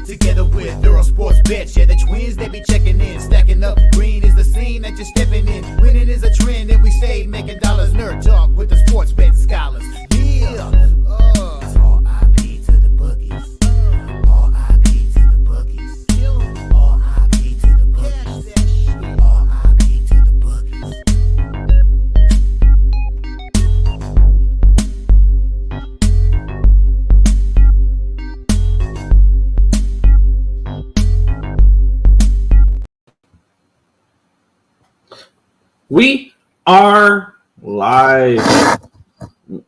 Together with Earle Sports Bets, yeah, the twins, they be checking in. Stacking up, green is the scene that you're stepping in. Winning is a trend, and we stay making dollars. Nerd talk with the sports betting scholars. Yeah, it's R.I.P. to the bookies. R.I.P. to the bookies. R.I.P. to the bookies. R.I.P. to the bookies. We are live.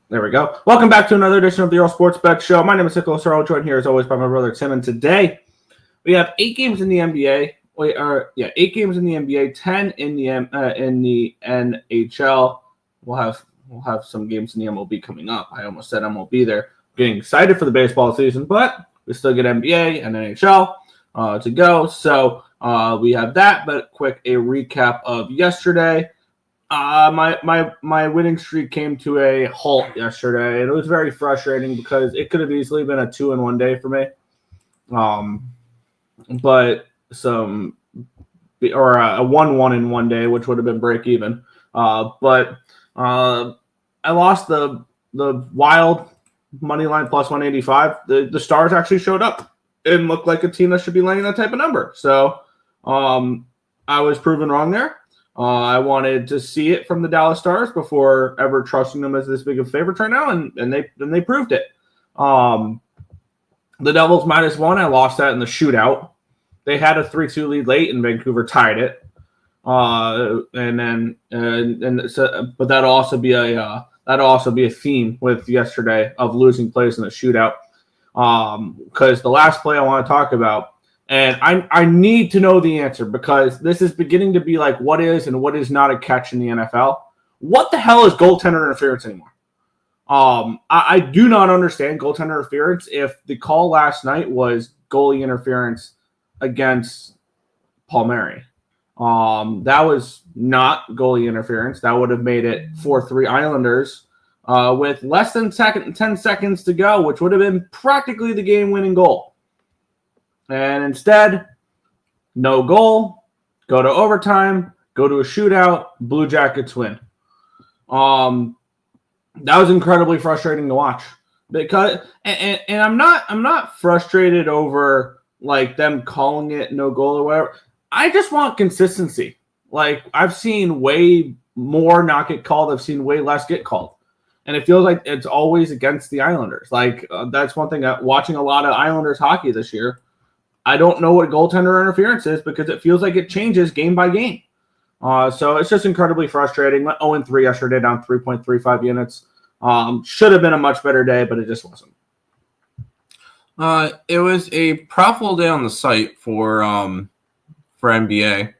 There we go. Welcome back to another edition of the Earle Sports Bet Show. My name is Earle, joined here as always by my brother Tim. And today we have 8 games in the NBA. 8 games in the NBA, 10 in the NHL. We'll have some games in the MLB coming up. I almost said MLB there. Getting excited for the baseball season, but we still get NBA and NHL to go. So we have that, but a recap of yesterday. My winning streak came to a halt yesterday, and it was very frustrating because it could have easily been a 2-in-1 day for me. But a 1-1 in one day, which would have been break even. But I lost the wild money line plus 185. The Stars actually showed up and looked like a team that should be laying that type of number. So I was proven wrong there. I wanted to see it from the Dallas Stars before ever trusting them as this big of favorites right now, and they proved it. The Devils -1, I lost that in the shootout. They had a 3-2 lead late, and Vancouver tied it. But that'll also be a theme with yesterday of losing plays in the shootout. Because the last play I want to talk about. And I need to know the answer because this is beginning to be like what is and what is not a catch in the NFL. What the hell is goaltender interference anymore? I do not understand goaltender interference if the call last night was goalie interference against Palmieri. That was not goalie interference. That would have made it 4-3 Islanders with less than 10 seconds to go, which would have been practically the game-winning goal. And instead, no goal, go to overtime, go to a shootout, Blue Jackets win. That was incredibly frustrating to watch because, and I'm not frustrated over like them calling it no goal or whatever. I just want consistency. Like I've seen way more not get called. I've seen way less get called. And it feels like it's always against the Islanders. Like that's one thing watching a lot of Islanders hockey this year. I don't know what goaltender interference is because it feels like it changes game by game. So it's just incredibly frustrating. Went 0-3 yesterday, down 3.35 units. Should have been a much better day, but it just wasn't. It was a profitable day on the site for NBA,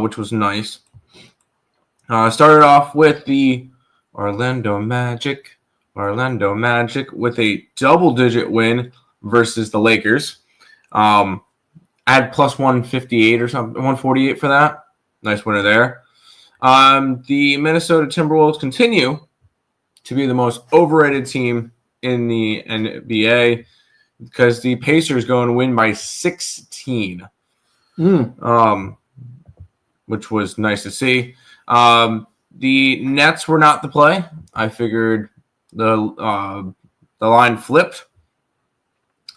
which was nice. Started off with the Orlando Magic with a double-digit win versus the Lakers. I had plus 158 or something, 148 for that. Nice winner there. The Minnesota Timberwolves continue to be the most overrated team in the NBA because the Pacers go and win by 16. Which was nice to see. The Nets were not the play. I figured the line flipped.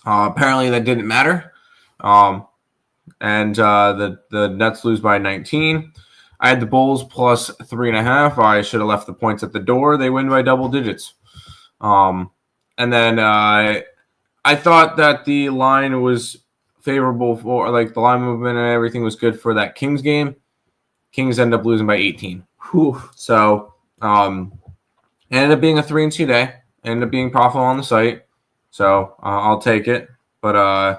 Apparently that didn't matter. The Nets lose by 19. I had the Bulls plus 3.5. I should have left the points at the door. They win by double digits. And then I thought that the line was favorable for like the line movement and everything was good for that Kings game. Kings end up losing by 18. Whew. So ended up being a 3-2 day. Ended up being profitable on the site. So I'll take it, but I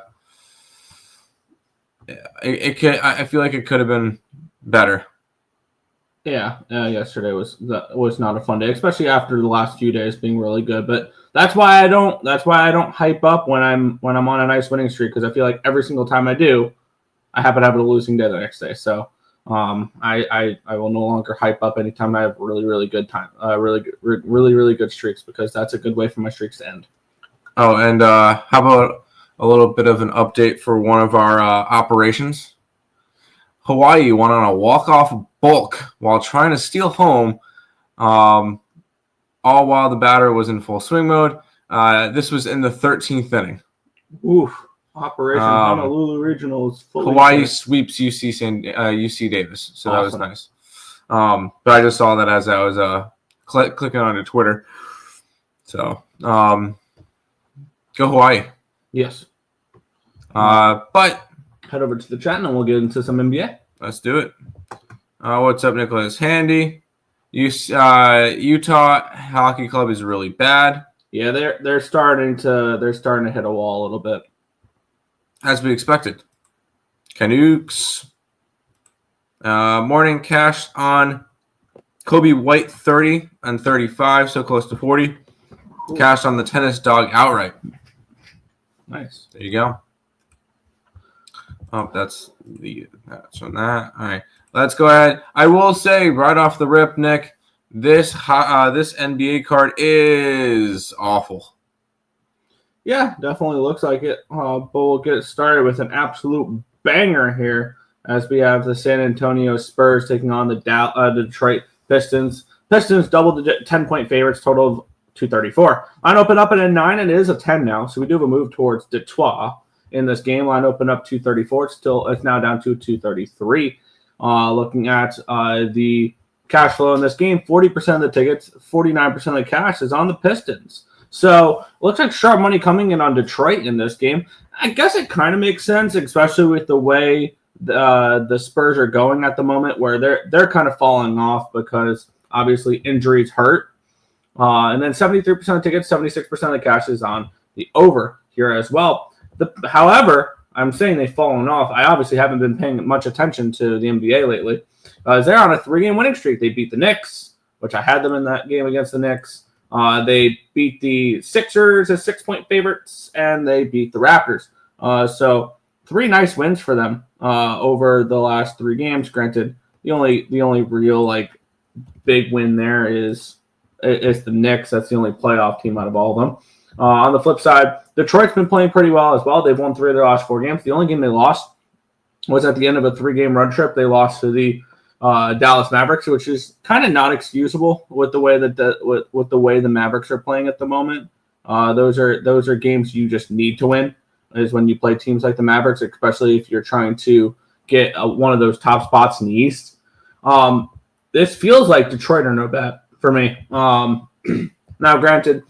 feel like it could have been better. Yeah, yesterday was not a fun day, especially after the last few days being really good. But that's why I don't hype up when I'm on a nice winning streak because I feel like every single time I do, I happen to have a losing day the next day. So I will no longer hype up anytime I have really good time, really good streaks because that's a good way for my streaks to end. Oh, and how about a little bit of an update for one of our operations. Hawaii went on a walk-off bulk while trying to steal home, all while the batter was in full swing mode. This was in the 13th inning. Oof. Operation Honolulu Regionals. Hawaii sweeps UC Davis. So awesome. That was nice. But I just saw that as I was clicking onto Twitter. So, go Hawaii. Yes. But head over to the chat and we'll get into some NBA. Let's do it. What's up, Nicholas Handy? Utah Hockey Club is really bad. Yeah, they're starting to hit a wall a little bit. As we expected. Canucks. Morning cash on Kobe White 30 and 35, so close to 40. Ooh. Cash on the tennis dog outright. Nice. There you go. Oh, that's on that. All right, let's go ahead. I will say right off the rip, Nick, this NBA card is awful. Yeah, definitely looks like it. But we'll get started with an absolute banger here as we have the San Antonio Spurs taking on the Detroit Pistons. Pistons double-digit 10-point favorites, total of 234. Line open up at a 9. It is a 10 now, so we do have a move towards Detroit in this game. Line open up 234. It's now down to 233. Looking at the cash flow in this game, 40% of the tickets, 49% of the cash is on the Pistons. So looks like sharp money coming in on Detroit in this game. I guess it kind of makes sense, especially with the way the Spurs are going at the moment, where they're kind of falling off because obviously injuries hurt. And then 73% of tickets, 76% of the cash is on the over here as well. However, I'm saying they've fallen off. I obviously haven't been paying much attention to the NBA lately. They're on a 3-game winning streak. They beat the Knicks, which I had them in that game against the Knicks. They beat the Sixers as 6-point favorites, and they beat the Raptors. So 3 nice wins for them over the last 3 games. Granted, the only real big win there is the Knicks. That's the only playoff team out of all of them. On the flip side, Detroit's been playing pretty well as well. They've won 3 of their last 4 games. The only game they lost was at the end of a 3-game road trip. They lost to the Dallas Mavericks, which is kind of not excusable with the way that with the way the Mavericks are playing at the moment. Those are games you just need to win. Is when you play teams like the Mavericks, especially if you're trying to get one of those top spots in the East. This feels like Detroit are no bet for me. Now, granted,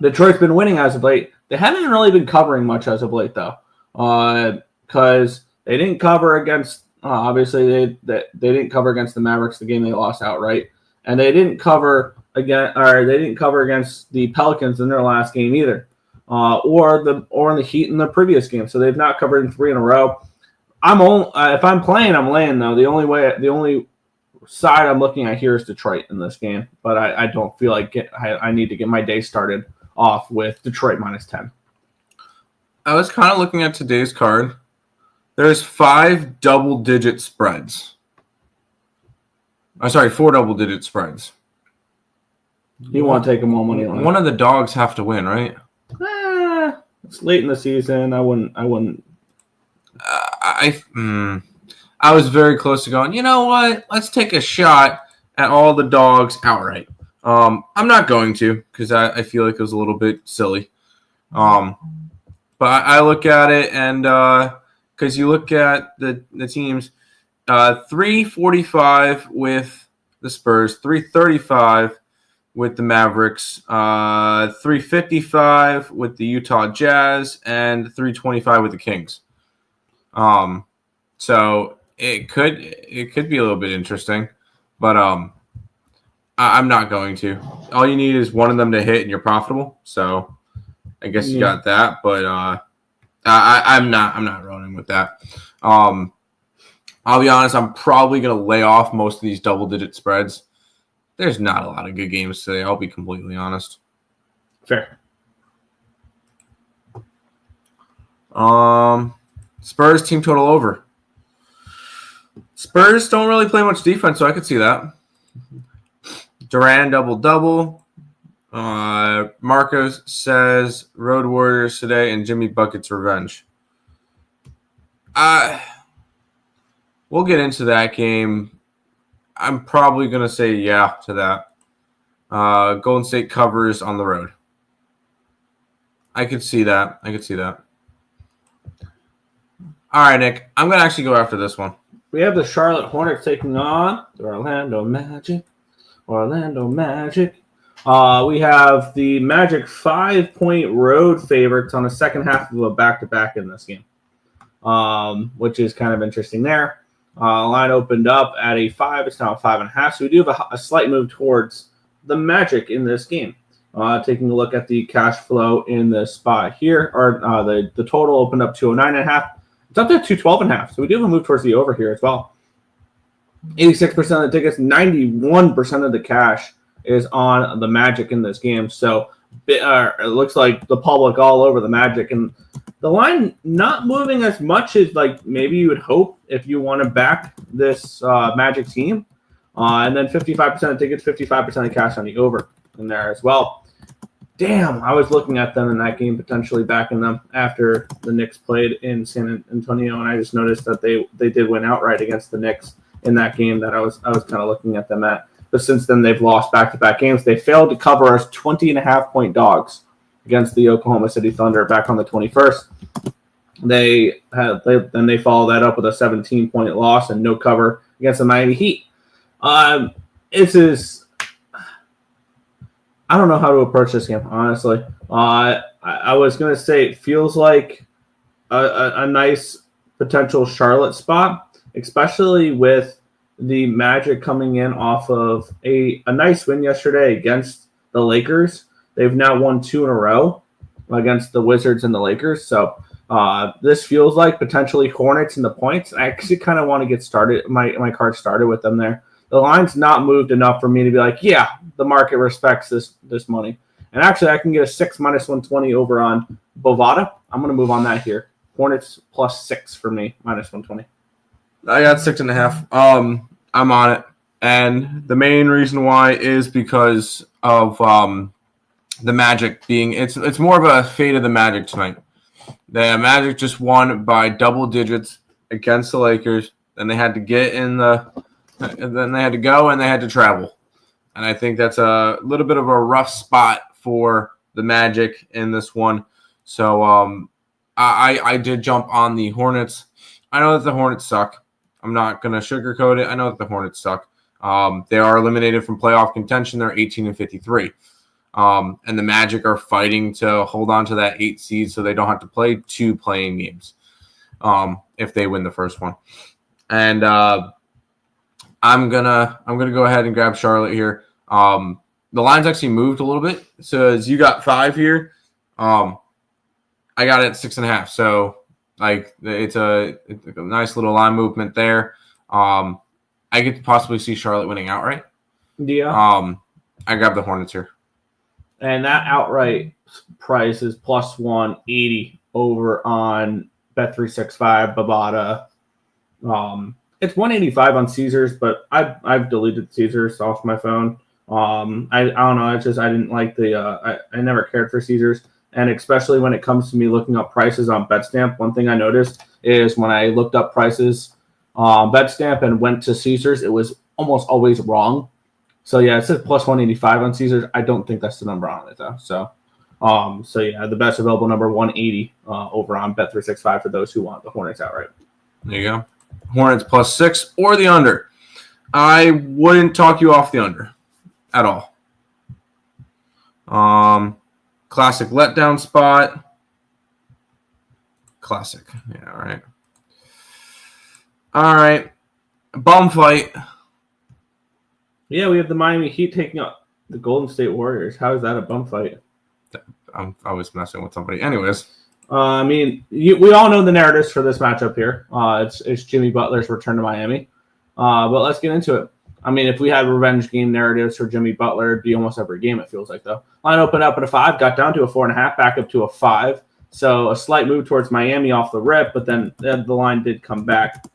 Detroit's been winning as of late. They haven't really been covering much as of late, though, because they didn't cover against. Obviously, they didn't cover against the Mavericks, the game they lost outright, and they didn't cover against the Pelicans in their last game either, or in the Heat in the previous game. So they've not covered in 3 in a row. If I'm playing, I'm laying though. The only side I'm looking at here is Detroit in this game, but I don't feel like I need to get my day started off with Detroit -10. I was kind of looking at today's card. There's 5 double-digit spreads. 4 double-digit spreads. You want to take them all money line. One of the dogs have to win, right? It's late in the season. I wouldn't. I was very close to going, you know what? Let's take a shot at all the dogs outright. I'm not going to because I feel like it was a little bit silly. But I look at it and because you look at the teams, 345 with the Spurs, 335 with the Mavericks, 355 with the Utah Jazz, and 325 with the Kings. So it could be a little bit interesting, but I'm not going to. All you need is one of them to hit, and you're profitable. So I guess you got that, but I'm not running with that. I'll be honest. I'm probably going to lay off most of these double-digit spreads. There's not a lot of good games today. I'll be completely honest. Fair. Spurs team total over. Spurs don't really play much defense, so I could see that. Durant double-double. Marcos says Road Warriors today and Jimmy Bucket's revenge. We'll get into that game. I'm probably going to say yeah to that. Golden State covers on the road. I could see that. All right, Nick. I'm going to actually go after this one. We have the Charlotte Hornets taking on the Orlando Magic. We have the Magic 5-point road favorites on the second half of a back-to-back in this game, which is kind of interesting there. Line opened up at a 5. It's now a 5.5. So we do have a slight move towards the Magic in this game. Taking a look at the cash flow in the spot here, or the total opened up to 9.5. It's up to 212.5. So we do have a move towards the over here as well. 86% of the tickets, 91% of the cash is on the Magic in this game. So it looks like the public all over the Magic, and the line not moving as much as like maybe you would hope if you want to back this Magic team. And then 55% of tickets, 55% of cash on the over in there as well. Damn, I was looking at them in that game, potentially backing them after the Knicks played in San Antonio, and I just noticed that they did win outright against the Knicks in that game that I was kind of looking at them at. But since then, they've lost back-to-back games. They failed to cover as 20.5-point dogs against the Oklahoma City Thunder back on the 21st. They followed that up with a 17-point loss and no cover against the Miami Heat. I don't know how to approach this game, honestly. I was going to say it feels like a nice potential Charlotte spot, especially with the Magic coming in off of a nice win yesterday against the Lakers. They've now won 2 in a row against the Wizards and the Lakers. So this feels like potentially Hornets in the points. I actually kind of want to get started, my card started with them there. The line's not moved enough for me to be like, yeah, the market respects this money. And actually, I can get a 6 minus 120 over on Bovada. I'm going to move on that here. Hornets plus 6 for me, minus 120. I got 6.5. I'm on it. And the main reason why is because of the Magic being it's more of a fate of the Magic tonight. The Magic just won by double digits against the Lakers, and they had to get in and then they had to go and they had to travel. And I think that's a little bit of a rough spot for the Magic in this one. So I did jump on the Hornets. I know that the Hornets suck. I'm not going to sugarcoat it. I know that the Hornets suck. They are eliminated from playoff contention. They're 18-53. And the Magic are fighting to hold on to that 8 seed so they don't have to play 2 playing games if they win the first one. And I'm gonna go ahead and grab Charlotte here. The line's actually moved a little bit. So as you got 5 here, I got it at 6.5. So like it's a nice little line movement there. I get to possibly see Charlotte winning outright. Yeah. I grab the Hornets here. And that outright price is plus 180 over on Bet365 Bovada. It's 185 on Caesars, but I've deleted Caesars off my phone. I don't know. It's just I didn't like I never cared for Caesars, and especially when it comes to me looking up prices on Betstamp. One thing I noticed is when I looked up prices on Betstamp and went to Caesars, it was almost always wrong. So yeah, it says plus 185 on Caesars. I don't think that's the number on it though. So yeah, the best available number 180 over on Bet365 for those who want the Hornets outright. There you go. Hornets plus 6 or the under. I wouldn't talk you off the under at all. Classic letdown spot. Classic. Yeah, all right. All right. Bum fight. Yeah, we have the Miami Heat taking up the Golden State Warriors. How is that a bum fight? I was messing with somebody. Anyways. I mean, we all know the narratives for this matchup here. It's Jimmy Butler's return to Miami. But let's get into it. I mean, if we had revenge game narratives for Jimmy Butler, it'd be almost every game, it feels like, though. Line opened up at a 5, got down to a 4.5, back up to a 5. So a slight move towards Miami off the rip, but then the line did come back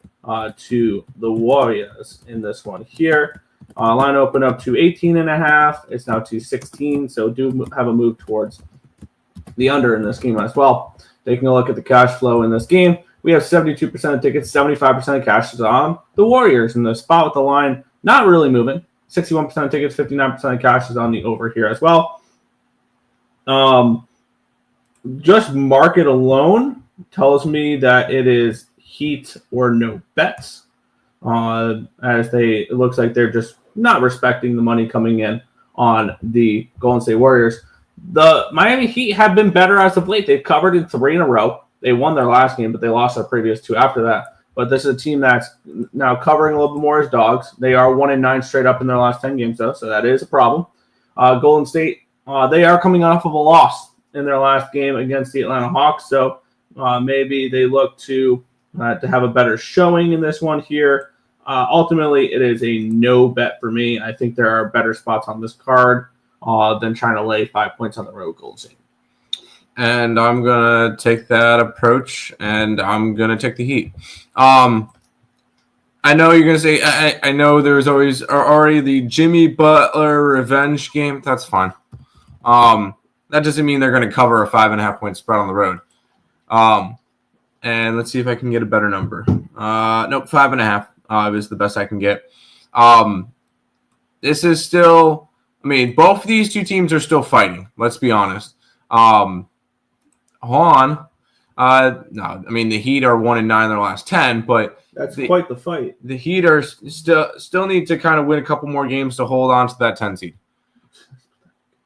to the Warriors in this one here. Line opened up to 18.5. It's now to 16. So do have a move towards the under in this game as well. Taking a look at the cash flow in this game, we have 72% of tickets, 75% of cash is on the Warriors in the spot with the line not really moving. 61% of tickets, 59% of cash is on the over here as well. Just market alone tells me that it is heat or no bets. It looks like they're just not respecting the money coming in on the Golden State Warriors. The Miami Heat have been better as of late. They've covered in 3 in a row. They won their last game, but they lost their previous 2 after that. But this is a team that's now covering a little bit more as dogs. They are 1-9 straight up in their last 10 games, though, so that is a problem. Golden State, they are coming off of a loss in their last game against the Atlanta Hawks, so maybe they look to have a better showing in this one here. Ultimately, it is a no bet for me. I think there are better spots on this card than trying to lay 5 points on the road Golden State. And I'm going to take that approach, and I'm going to take the Heat. I know you're going to say, I know there's already the Jimmy Butler revenge game. That's fine. That doesn't mean they're going to cover a 5.5-point spread on the road. And let's see if I can get a better number. Nope, 5.5 is the best I can get. This is still, both of these two teams are still fighting. Let's be honest. The Heat are 1-9 in their last 10, but that's quite the fight. The Heat are still need to kind of win a couple more games to hold on to that 10 seed,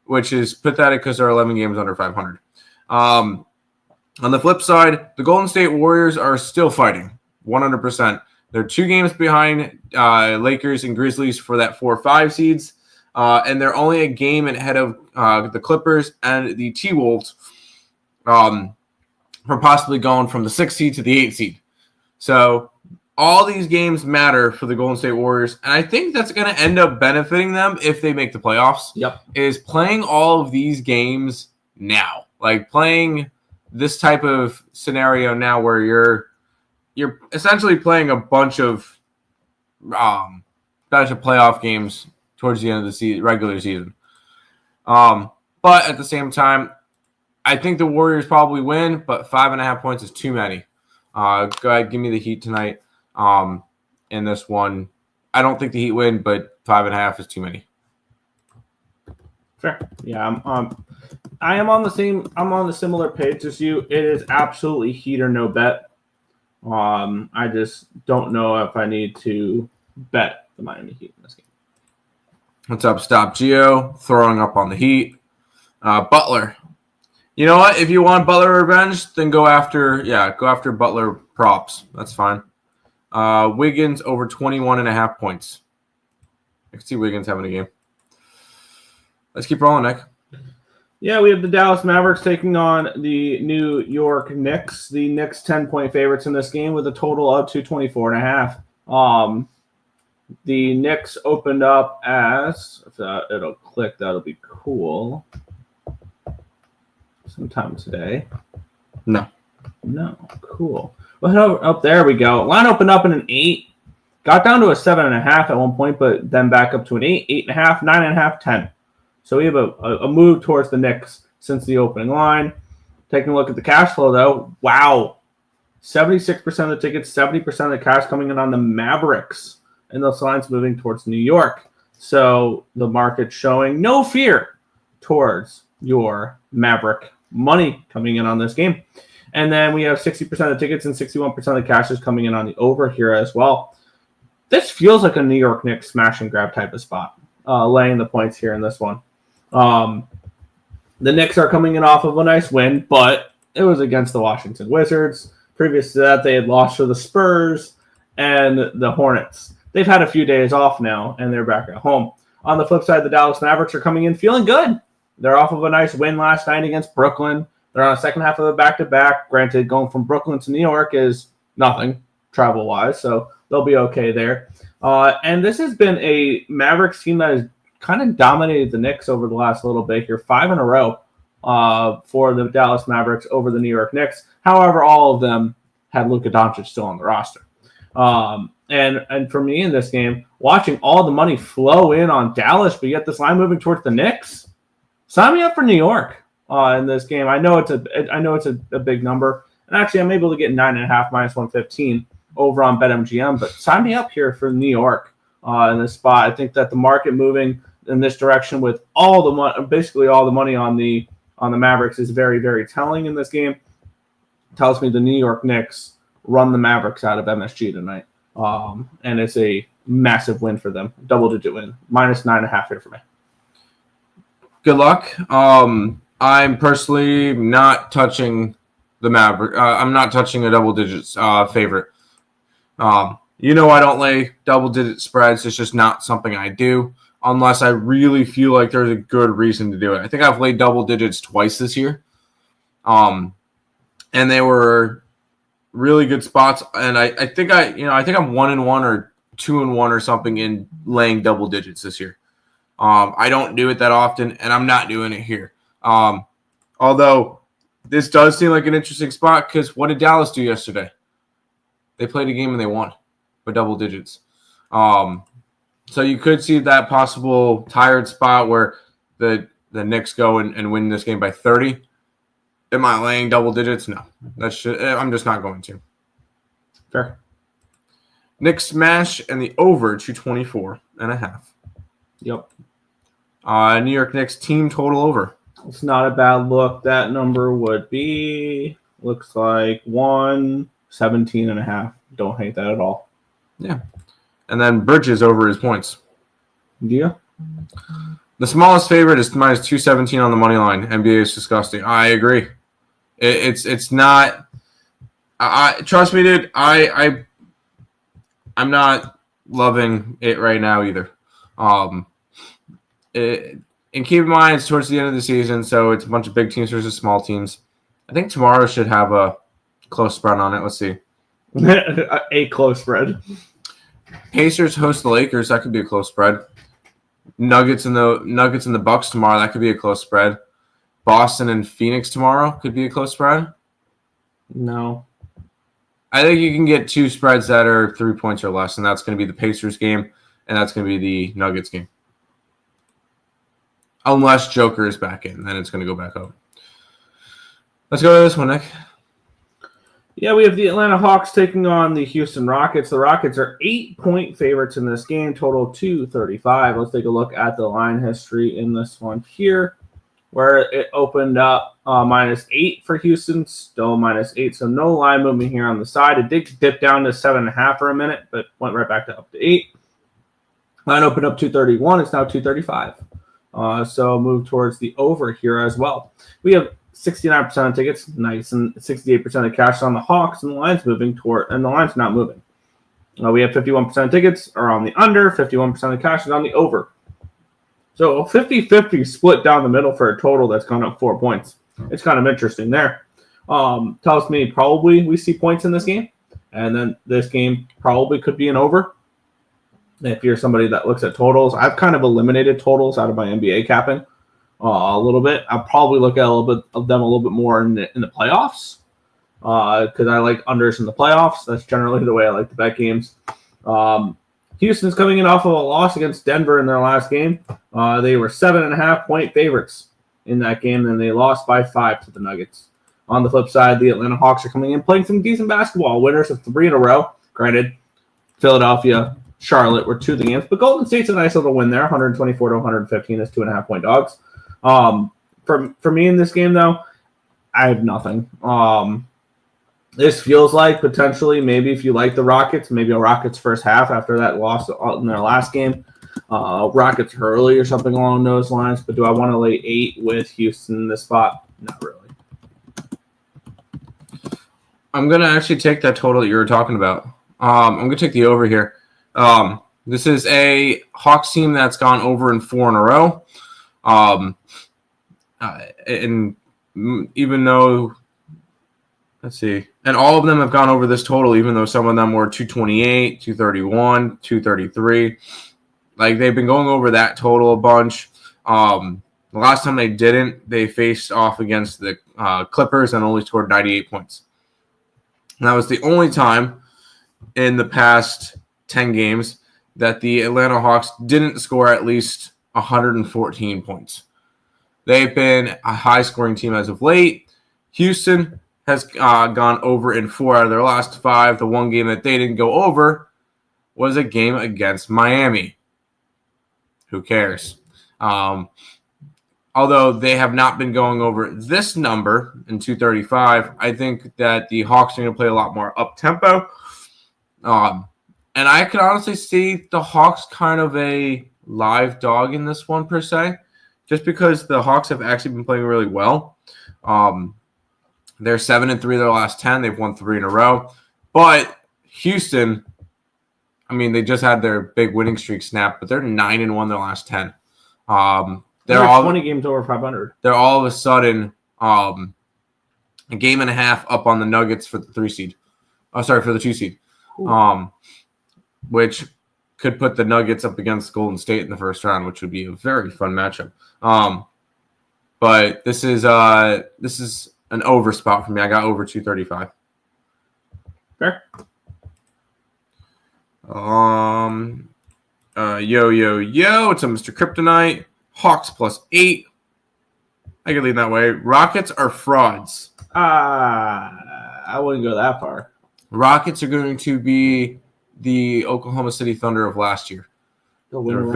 which is pathetic because they're 11 games under 500. On the flip side, the Golden State Warriors are still fighting 100%. They're 2 games behind Lakers and Grizzlies for that 4-5 seeds, and they're only a game ahead of the Clippers and the T-Wolves for possibly going from the 6th seed to the 8th seed. So all these games matter for the Golden State Warriors, and I think that's going to end up benefiting them if they make the playoffs. Yep. Is playing all of these games now, like playing this type of scenario now where you're essentially playing a bunch of playoff games towards the end of the regular season. But at the same time, I think the Warriors probably win, but 5.5 points is too many. Go ahead, give me the Heat tonight in this one. I don't think the Heat win, but 5.5 is too many. Fair. Yeah, I am on the same. I'm on the similar page as you. It is absolutely Heat or no bet. I just don't know if I need to bet the Miami Heat in this game. What's up, Stop Geo? Throwing up on the Heat. Butler. You know what? If you want Butler revenge, then go after Butler props. That's fine. Wiggins over 21.5 points. I can see Wiggins having a game. Let's keep rolling, Nick. Yeah, we have the Dallas Mavericks taking on the New York Knicks. The Knicks 10-point favorites in this game with a total of 224.5. The Knicks opened up as, if it'll click, that'll be cool. Sometime today. No, cool. Well, there we go. Line opened up in an 8. Got down to a 7.5 at one point, but then back up to an 8, 8.5, 9.5, 10. So we have a move towards the Knicks since the opening line. Taking a look at the cash flow, though. Wow. 76% of the tickets, 70% of the cash coming in on the Mavericks. And those lines moving towards New York. So the market's showing no fear towards your Maverick money coming in on this game. And then we have 60% of the tickets and 61% of the cash is coming in on the over here as well. This feels like a New York Knicks smash and grab type of spot, laying the points here in this one. The Knicks are coming in off of a nice win, but it was against the Washington Wizards. Previous to that, they had lost to the Spurs and the Hornets. They've had a few days off now, and they're back at home. On the flip side, the Dallas Mavericks are coming in feeling good. They're off of a nice win last night against Brooklyn. They're on the second half of the back-to-back. Granted, going from Brooklyn to New York is nothing travel-wise, so they'll be okay there. And this has been a Mavericks team that has kind of dominated the Knicks over the last little bit here. 5 in a row for the Dallas Mavericks over the New York Knicks. However, all of them had Luka Doncic still on the roster. And for me in this game, watching all the money flow in on Dallas, but yet this line moving towards the Knicks, sign me up for New York in this game. I know it's a big number, and actually I'm able to get 9.5 minus 115 over on BetMGM. But sign me up here for New York in this spot. I think that the market moving in this direction with all the money, basically all the money on the Mavericks, is very, very telling in this game. Tells me the New York Knicks run the Mavericks out of MSG tonight. And it's a massive win for them. Double-digit win. Minus 9.5 here for me. Good luck. I'm personally not touching the Maverick. I'm not touching a double-digit favorite. I don't lay double-digit spreads. It's just not something I do unless I really feel like there's a good reason to do it. I think I've laid double digits twice this year. And they were really good spots, and I think I'm 1-1 or 2-1 or something in laying double digits this year. I don't do it that often, and I'm not doing it here. Although this does seem like an interesting spot, because what did Dallas do yesterday? They played a game and they won by double digits. So you could see that possible tired spot where the Knicks go and win this game by 30. Am I laying double digits? No. I'm just not going to. Fair. Knicks smash and the over 224.5. Yep. New York Knicks team total over. It's not a bad look. That number would be, looks like 117.5. Don't hate that at all. Yeah. And then Bridges over his points. Yeah. The smallest favorite is minus 217 on the money line. NBA is disgusting. I agree. It's not. Trust me, dude. I'm not loving it right now either. And keep in mind, it's towards the end of the season, so it's a bunch of big teams versus small teams. I think tomorrow should have a close spread on it. Let's see. A close spread. Pacers host the Lakers. That could be a close spread. Nuggets and the Bucks tomorrow. That could be a close spread. Boston and Phoenix tomorrow could be a close spread. No. I think you can get two spreads that are 3 points or less, and that's going to be the Pacers game, and that's going to be the Nuggets game. Unless Joker is back in, then it's going to go back up. Let's go to this one, Nick. Yeah, we have the Atlanta Hawks taking on the Houston Rockets. The Rockets are 8-point favorites in this game, total 235. Let's take a look at the line history in this one here, where it opened up -8 for Houston, still -8, so no line movement here on the side. It did dip down to 7.5 for a minute, but went right back up to 8. Line opened up 231. It's now 235. So move towards the over here as well. We have 69% of tickets, nice, and 68% of cash on the Hawks, and the line's moving toward, and the line's not moving. We have 51% of tickets are on the under, 51% of cash is on the over. So a 50-50 split down the middle for a total that's gone up 4 points. It's kind of interesting there. Tells me probably we see points in this game, and then this game probably could be an over. If you're somebody that looks at totals, I've kind of eliminated totals out of my NBA capping. A little bit. I'll probably look at a little bit of them a little bit more in the playoffs because I like unders in the playoffs. That's generally the way I like to bet games. Houston's coming in off of a loss against Denver in their last game. They were 7.5-point favorites in that game, and they lost by 5 to the Nuggets. On the flip side, the Atlanta Hawks are coming in playing some decent basketball. Winners of 3 in a row. Granted, Philadelphia, Charlotte were 2 of the games, but Golden State's a nice little win there, 124 to 115 as 2.5-point dogs. For me in this game, though, I have nothing. This feels like potentially maybe if you like the Rockets, maybe a Rockets first half after that loss in their last game. Rockets early or something along those lines. But do I want to lay 8 with Houston in this spot? Not really. I'm going to actually take that total that you were talking about. I'm going to take the over here. This is a Hawks team that's gone over in 4 in a row. And even though, let's see, and all of them have gone over this total, even though some of them were 228, 231, 233. Like, they've been going over that total a bunch. The last time they didn't, they faced off against the Clippers and only scored 98 points. And that was the only time in the past 10 games that the Atlanta Hawks didn't score at least 114 points. They've been a high-scoring team as of late. Houston has gone over in 4 out of their last 5. The one game that they didn't go over was a game against Miami. Who cares? Although they have not been going over this number in 235, I think that the Hawks are going to play a lot more up-tempo. And I could honestly see the Hawks kind of a live dog in this one per se, just because the Hawks have actually been playing really well. They're 7-3 their last 10. They've won 3 in a row. But Houston, I mean, they just had their big winning streak snap, but they're 9-1 their last 10. They're all 20 games over 500. They're all of a sudden a game and a half up on the Nuggets for the 3 seed. Oh, sorry, for the 2 seed. Which could put the Nuggets up against Golden State in the first round, which would be a very fun matchup. But this is an over spot for me. I got over 235. Fair. It's a Mr. Kryptonite. Hawks +8. I can lean that way. Rockets are frauds. I wouldn't go that far. Rockets are going to be the Oklahoma City Thunder of last year. They're a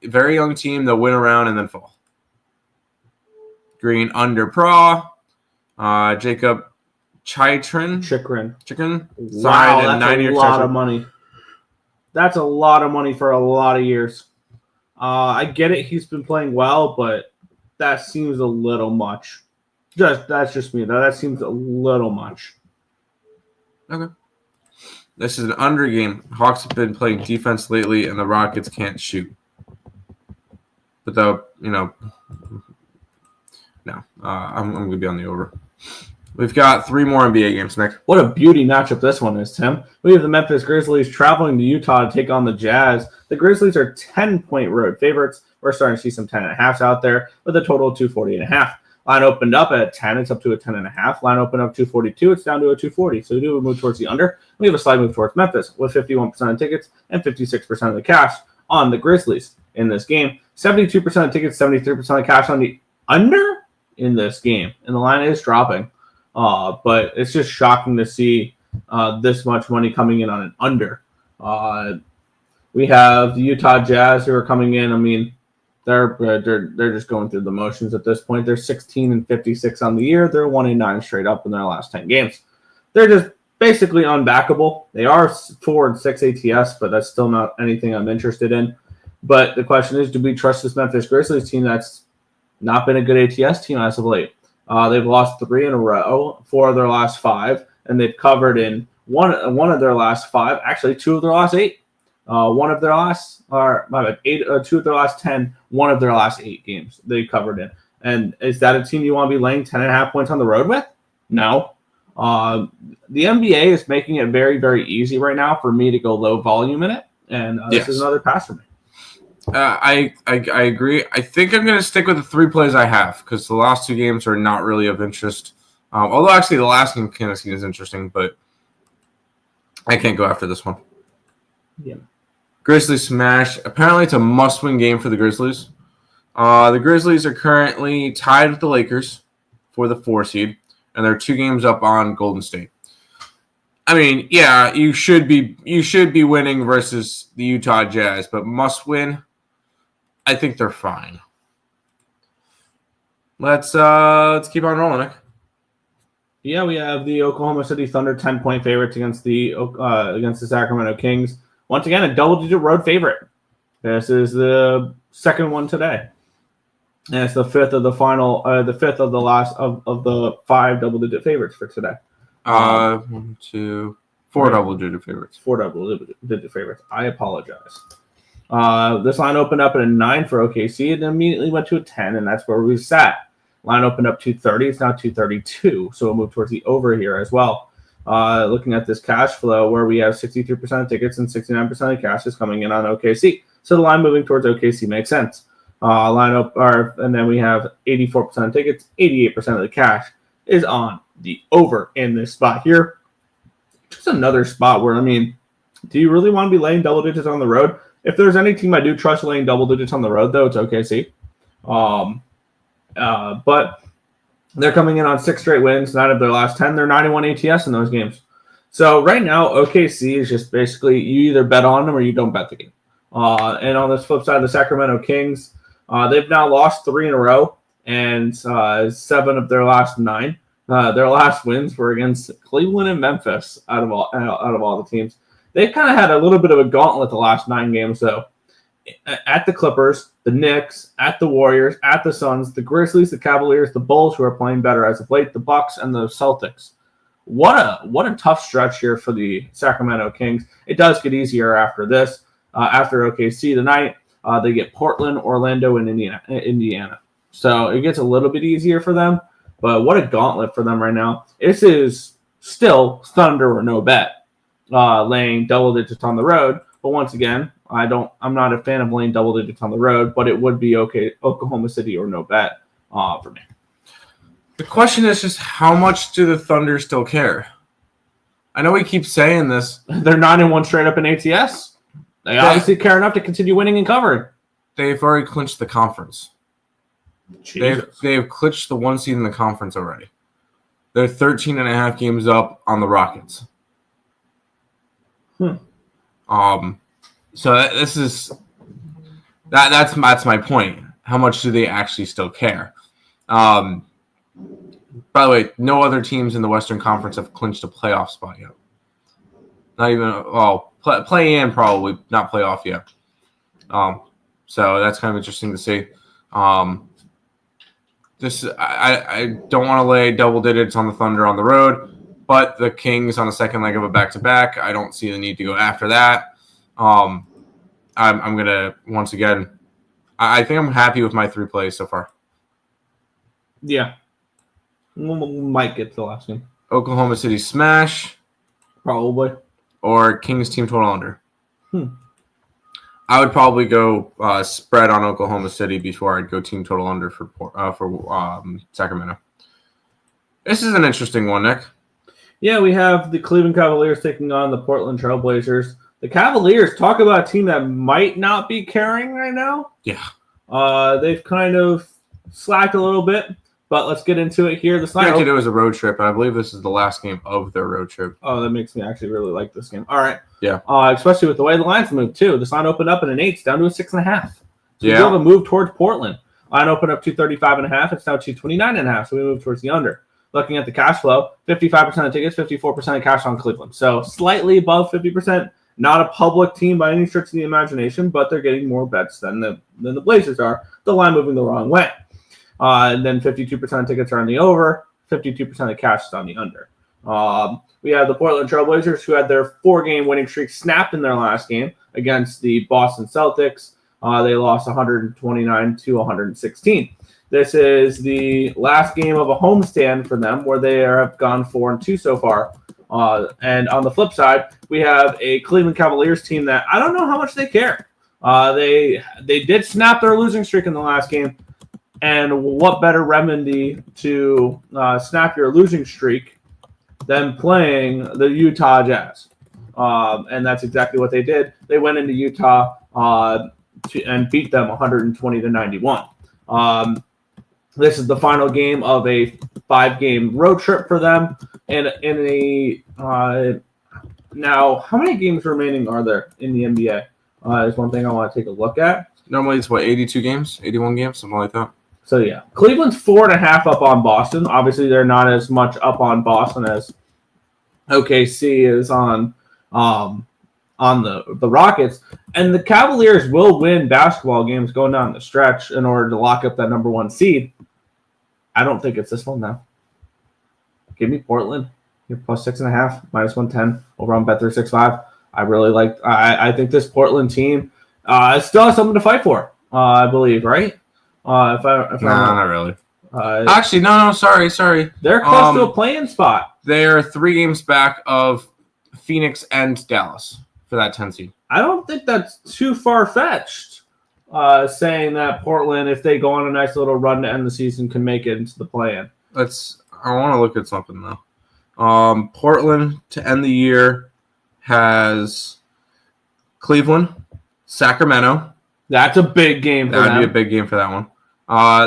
very young team. They'll win around and then fall. Green under Pra. Jacob Chikrin. Wow, that's a lot of money. That's a lot of money for a lot of years. I get it. He's been playing well, but that seems a little much. That's just me, though. That seems a little much. Okay. This is an under game. Hawks have been playing defense lately, and the Rockets can't shoot. But I'm going to be on the over. We've got 3 more NBA games, Nick. What a beauty matchup this one is, Tim. We have the Memphis Grizzlies traveling to Utah to take on the Jazz. The Grizzlies are 10-point road favorites. We're starting to see some 10.5s out there with a total of 240.5. Line opened up at 10. It's up to a 10.5. Line opened up 242. It's down to a 240. So we do move towards the under. We have a slight move towards Memphis with 51% of tickets and 56% of the cash on the Grizzlies in this game. 72% of tickets, 73% of cash on the under in this game. And the line is dropping. But it's just shocking to see this much money coming in on an under. We have the Utah Jazz who are coming in. I mean, they're just going through the motions at this point. They're 16-56 on the year. They're 1-9 straight up in their last 10 games. They're just basically unbackable. They are 4-6 ATS, but that's still not anything I'm interested in. But the question is, do we trust this Memphis Grizzlies team that's not been a good ATS team as of late? They've lost 3 in a row, 4 of their last 5, and they've covered in one of their last 5, actually 2 of their last 8. 1 of their last, 2 of their last 10, 1 of their last 8 games they covered in. And is that a team you want to be laying 10.5 points on the road with? No. The NBA is making it very, very easy right now for me to go low volume in it, and This is another pass for me. I agree. I think I'm going to stick with the 3 plays I have because the last 2 games are not really of interest. Although actually the last game kind of is interesting, but I can't go after this one. Yeah. Grizzlies smash. Apparently it's a must-win game for the Grizzlies. The Grizzlies are currently tied with the Lakers for the 4 seed, and they're 2 games up on Golden State. I mean, yeah, you should be winning versus the Utah Jazz, but must win. I think they're fine. Let's keep on rolling, Nick. Yeah, we have the Oklahoma City Thunder 10-point favorites against the Sacramento Kings. Once again, a double-digit road favorite. This is the second one today. And it's the fifth of the last of the 5 double-digit favorites for today. 1, 2, 4 double-digit favorites. 4 double-digit favorites. I apologize. This line opened up at a 9 for OKC and immediately went to a 10, and that's where we sat. Line opened up 230. It's now 232, so we'll move towards the over here as well. Looking at this cash flow where we have 63% of tickets and 69% of cash is coming in on OKC. So the line moving towards OKC makes sense. And then we have 84% of tickets, 88% of the cash is on the over in this spot here. Just another spot where, I mean, Do you really want to be laying double digits on the road? If there's any team I do trust laying double digits on the road, though, it's OKC. But they're coming in on 6 straight wins. 9 of their last 10. They're 91 ATS in those games. So right now, OKC is just basically you either bet on them or you don't bet the game. And on this flip side, the Sacramento Kings, they've now lost 3 in a row and 7 of their last 9. Their last wins were against Cleveland and Memphis out of all the teams. They've kind of had a little bit of a gauntlet the last 9 games, though. At the Clippers, the Knicks, at the Warriors, at the Suns, the Grizzlies, the Cavaliers, the Bulls, who are playing better as of late, the Bucks, and the Celtics. What a tough stretch here for the Sacramento Kings. It does get easier after this. After OKC tonight, they get Portland, Orlando, and Indiana. So it gets a little bit easier for them. But what a gauntlet for them right now. This is still Thunder or no bet, laying double digits on the road. But once again, I'm not a fan of laying double digits on the road, but it would be okay Oklahoma City or no bet for me. The question is just how much do the Thunder still care? I know we keep saying this. They're 9-1 straight up in ATS. They obviously care enough to continue winning and covering. They've already clinched the conference. Jesus. They've clinched the 1 seed in the conference already. They're 13.5 games up on the Rockets. So this is that's my point. How much do they actually still care? By the way, no other teams in the Western Conference have clinched a playoff spot yet. Not even play in probably, not playoff yet. So that's kind of interesting to see. I don't want to lay double digits on the Thunder on the road, but the Kings on the second leg of a back-to-back, I don't see the need to go after that. I'm going to, once again, I think I'm happy with my 3 plays so far. Yeah. Might get to the last game. Oklahoma City smash. Probably. Or Kings team total under. I would probably go spread on Oklahoma City before I'd go team total under for Sacramento. This is an interesting one, Nick. Yeah, we have the Cleveland Cavaliers taking on the Portland Trail Blazers. The Cavaliers, talk about a team that might not be caring right now. Yeah. They've kind of slacked a little bit, but let's get into it here. Granted, it was a road trip, and I believe this is the last game of their road trip. Oh, that makes me actually really like this game. All right. Yeah. Especially with the way the lines moved, too. This line opened up in an 8, down to a 6.5. So we yeah. do have a move towards Portland. Line opened up 235.5. It's now 229.5, so we move towards the under. Looking at the cash flow, 55% of tickets, 54% of cash on Cleveland. So slightly above 50%. Not a public team by any stretch of the imagination, but they're getting more bets than the Blazers are. The line moving the wrong way. And then 52% of tickets are on the over, 52% of cash is on the under. We have the Portland Trail Blazers, who had their 4-game winning streak snapped in their last game against the Boston Celtics. They lost 129-116. This is the last game of a homestand for them, where they have gone 4-2 so far. And on the flip side, we have a Cleveland Cavaliers team that I don't know how much they care. They did snap their losing streak in the last game. And what better remedy to snap your losing streak than playing the Utah Jazz? And that's exactly what they did. They went into Utah and beat them 120-91. This is the final game of a 5-game road trip for them. And now, how many games remaining are there in the NBA? Is one thing I want to take a look at. Normally it's 82 games, 81 games, something like that. So yeah, Cleveland's 4.5 up on Boston. Obviously, they're not as much up on Boston as OKC is on the Rockets. And the Cavaliers will win basketball games going down the stretch in order to lock up that number 1 seed. I don't think it's this one now. Give me Portland. You're plus 6.5, minus 110 over on Bet365. I really like. I think this Portland team still has something to fight for. I believe, right? Not really. Actually, no. Sorry. They're close to a play-in spot. They're 3 games back of Phoenix and Dallas for that 10 seed. I don't think that's too far-fetched. Saying that Portland, if they go on a nice little run to end the season, can make it into the play-in. I want to look at something though. Portland to end the year has Cleveland, Sacramento. That's a big game for them. That would be a big game for that one.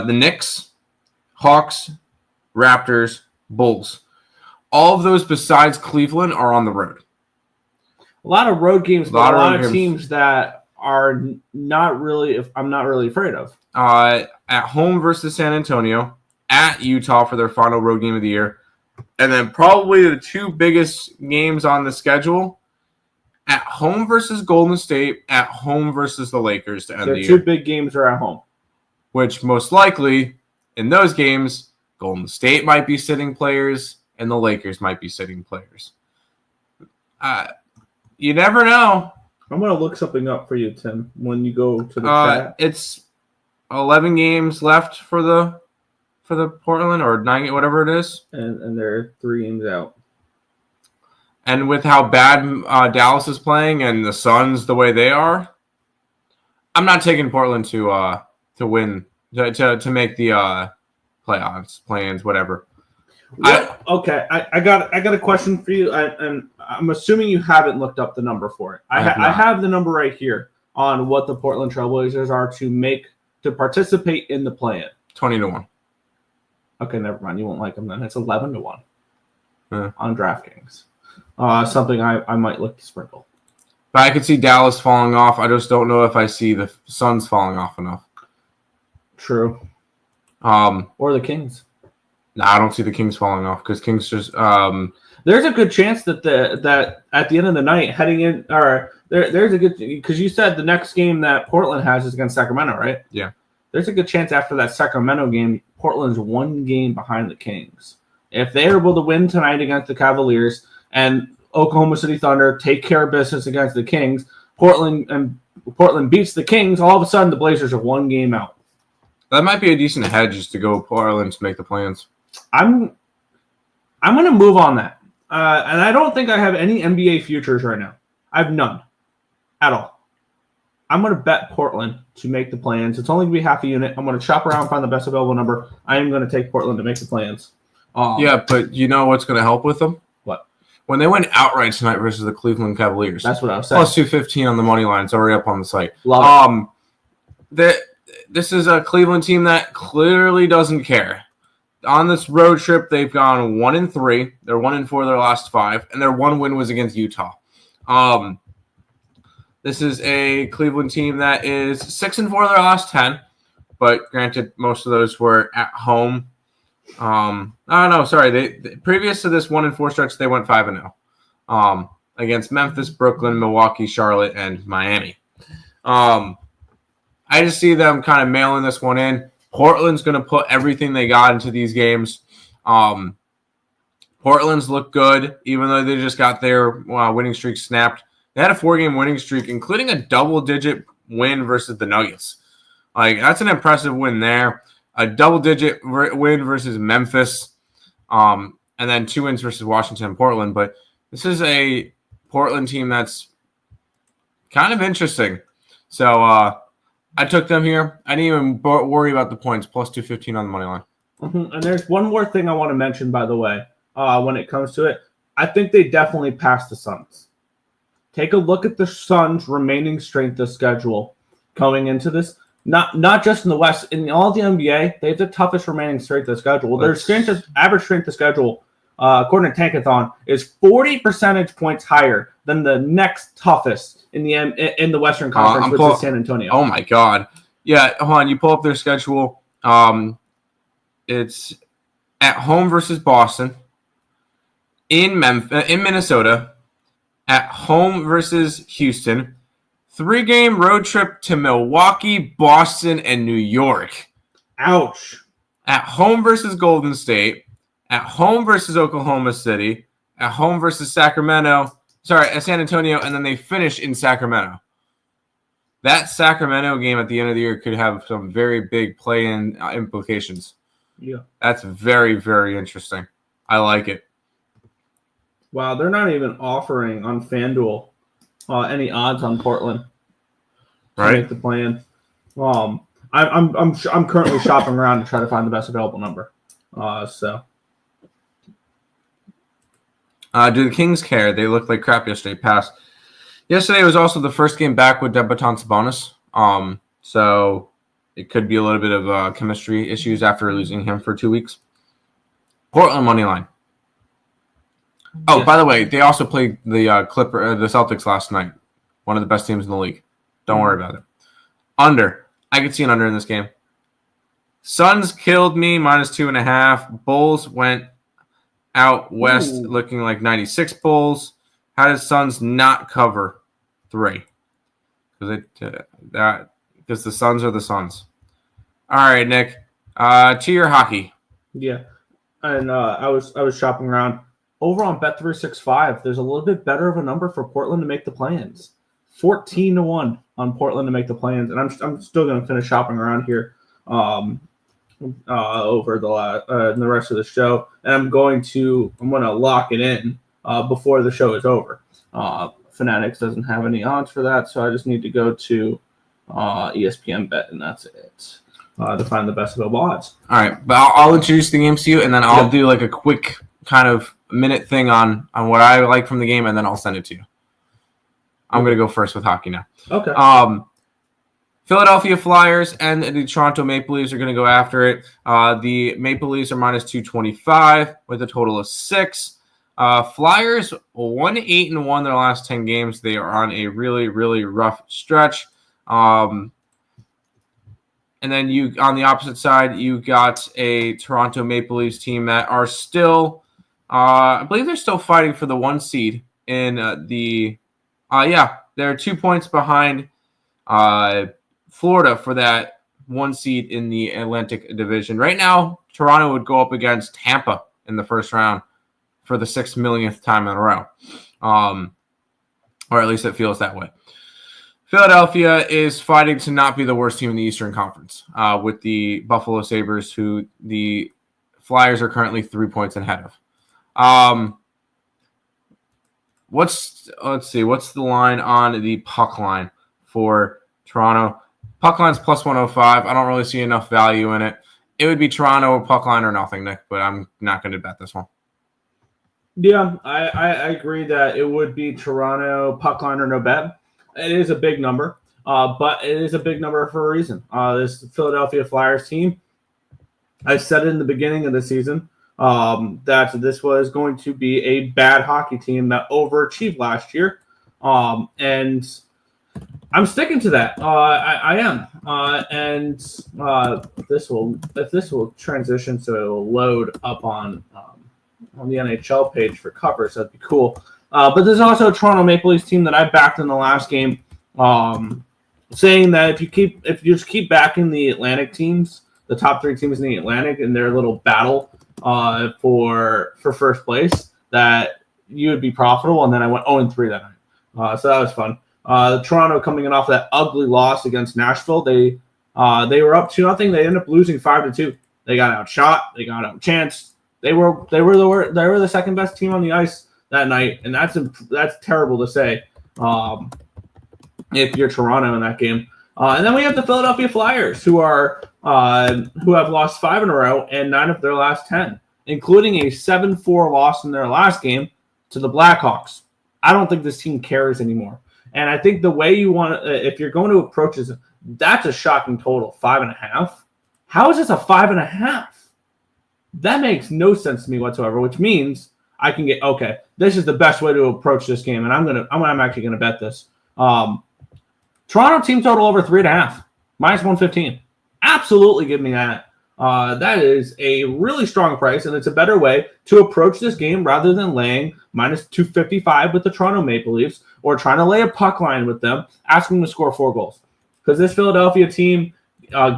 The Knicks, Hawks, Raptors, Bulls. All of those besides Cleveland are on the road. A lot of road games, but a lot of games. teams that are not really, I'm not really afraid of. At home versus San Antonio, at Utah for their final road game of the year, and then probably the two biggest games on the schedule, at home versus Golden State, at home versus the Lakers to end the year. Their two big games are at home. Which most likely, in those games, Golden State might be sitting players, and the Lakers might be sitting players. You never know. I'm going to look something up for you, Tim, when you go to the chat. It's 11 games left for the Portland, or 9, whatever it is. And they're 3 games out. And with how bad Dallas is playing and the Suns the way they are, I'm not taking Portland to win, to make the playoffs, plans, whatever. Okay, I got a question for you, and I'm assuming you haven't looked up the number for it. I have the number right here on what the Portland Trailblazers are to participate in the play-in. 20-1. Okay, never mind. You won't like them then. It's 11-1 on DraftKings. Something I might look to sprinkle. But I could see Dallas falling off. I just don't know if I see the Suns falling off enough. True. Or the Kings. No, I don't see the Kings falling off because Kings just. There's a good chance that that at the end of the night, heading in, or there's a good, because you said the next game that Portland has is against Sacramento, right? Yeah. There's a good chance after that Sacramento game, Portland's 1 game behind the Kings. If they're able to win tonight against the Cavaliers and Oklahoma City Thunder take care of business against the Kings, Portland beats the Kings, all of a sudden the Blazers are 1 game out. That might be a decent hedge just to go Portland to make the plans. I'm going to move on that. And I don't think I have any NBA futures right now. I have none at all. I'm going to bet Portland to make the plans. It's only going to be half a unit. I'm going to shop around, find the best available number. I am going to take Portland to make the plans. Yeah, but you know what's going to help with them? What? When they went outright tonight versus the Cleveland Cavaliers. That's what I was saying. Plus 215 on the money line. It's already up on the site. Love it. This is a Cleveland team that clearly doesn't care. On this road trip, they've gone 1-3. They're 1-4 their last 5, and their 1 win was against Utah. This is a Cleveland team that is 6-4 their last 10, but granted, most of those were at home. Previous to this 1-4 stretch, they went 5-0 against Memphis, Brooklyn, Milwaukee, Charlotte, and Miami. I just see them kind of mailing this one in. Portland's going to put everything they got into these games. Portland's look good, even though they just got their winning streak snapped. They had a 4-game winning streak, including a double-digit win versus the Nuggets. That's an impressive win there. A double-digit win versus Memphis, and then 2 wins versus Washington and Portland. But this is a Portland team that's kind of interesting. So, I took them here. I didn't even worry about the points, plus 215 on the money line. Mm-hmm. And there's one more thing I want to mention, by the way, when it comes to it. I think they definitely passed the Suns. Take a look at the Suns' remaining strength of schedule going into this. Not just in the West, in all the NBA, they have the toughest remaining strength of schedule. Their average strength of schedule, according to Tankathon, is 40 percentage points higher than the next toughest in the Western Conference, which is San Antonio. Oh my God! Yeah, hold on. You pull up their schedule. It's at home versus Boston, in Minnesota, at home versus Houston, 3-game road trip to Milwaukee, Boston, and New York. Ouch! At home versus Golden State, at home versus Oklahoma City, at home versus San Antonio, and then they finish in Sacramento. That Sacramento game at the end of the year could have some very big play-in implications. Yeah. That's very, very interesting. I like it. Wow, they're not even offering on FanDuel any odds on Portland to make the plan. I'm currently shopping around to try to find the best available number. Do the Kings care? They looked like crap yesterday. Pass. Yesterday was also the first game back with Debutant Sabonis. So it could be a little bit of chemistry issues after losing him for 2 weeks. Portland money line. Oh, by the way, they also played the the Celtics last night. One of the best teams in the league. Don't worry about it. Under. I could see an under in this game. Suns killed me, -2.5. Bulls went out west looking like 96 Bulls. How did Suns not cover 3? Because the Suns are the Suns. All right, Nick. To your hockey. Yeah. And I was shopping around. Over on Bet365, there's a little bit better of a number for Portland to make the play-ins. 14-1 on Portland to make the play-ins. And I'm still going to finish shopping around here over the rest of the show. And I'm going to lock it in before the show is over. Fanatics doesn't have any odds for that, so I just need to go to ESPN Bet, and that's it. To find the best available odds. All right, but I'll introduce the games to you, and then I'll do like a quick kind of minute thing on what I like from the game, and then I'll send it to you. I'm going to go first with hockey now. Okay. Philadelphia Flyers and the Toronto Maple Leafs are going to go after it. The Maple Leafs are -225 with a total of 6. Flyers 1-8-1 their last 10 games. They are on a really, really rough stretch. And then you on the opposite side, you got a Toronto Maple Leafs team that are still, I believe they're still fighting for the 1 seed in they're 2 points behind Florida for that 1 seed in the Atlantic Division. Right now, Toronto would go up against Tampa in the first round for the 6 millionth time in a row. Or at least it feels that way. Philadelphia is fighting to not be the worst team in the Eastern Conference with the Buffalo Sabres, who the Flyers are currently 3 points ahead of. Let's see. What's the line on the puck line for Toronto? Puck line's +105. I don't really see enough value in it. It would be Toronto puck line or nothing, Nick, but I'm not going to bet this one. Yeah, I agree that it would be Toronto puck line or no bet. It is a big number, but it is a big number for a reason. This Philadelphia Flyers team, I said it in the beginning of the season that this was going to be a bad hockey team that overachieved last year, and I'm sticking to that. I am, and this will transition so it will load up on the NHL page for covers. That'd be cool. But there's also a Toronto Maple Leafs team that I backed in the last game, saying that if you just keep backing the Atlantic teams, the top 3 teams in the Atlantic, in their little battle for first place, that you would be profitable. And then I went 0-3 that night, so that was fun. Toronto coming in off that ugly loss against Nashville, they were up 2-0. They ended up losing 5-2. They got outshot. They got outchanced. They were the second best team on the ice that night, and that's terrible to say if you're Toronto in that game. And then we have the Philadelphia Flyers, who have lost 5 in a row and 9 of their last 10, including a 7-4 loss in their last game to the Blackhawks. I don't think this team cares anymore, and I think the way you want to, if you're going to approach this, that's a shocking total, 5.5. How is this a 5.5? That makes no sense to me whatsoever, which means I can get, okay, this is the best way to approach this game, and I'm actually gonna bet this. Toronto team total over 3.5, -115. Absolutely give me that. That is a really strong price, and it's a better way to approach this game rather than laying -255 with the Toronto Maple Leafs or trying to lay a puck line with them, asking them to score 4 goals. Because this Philadelphia team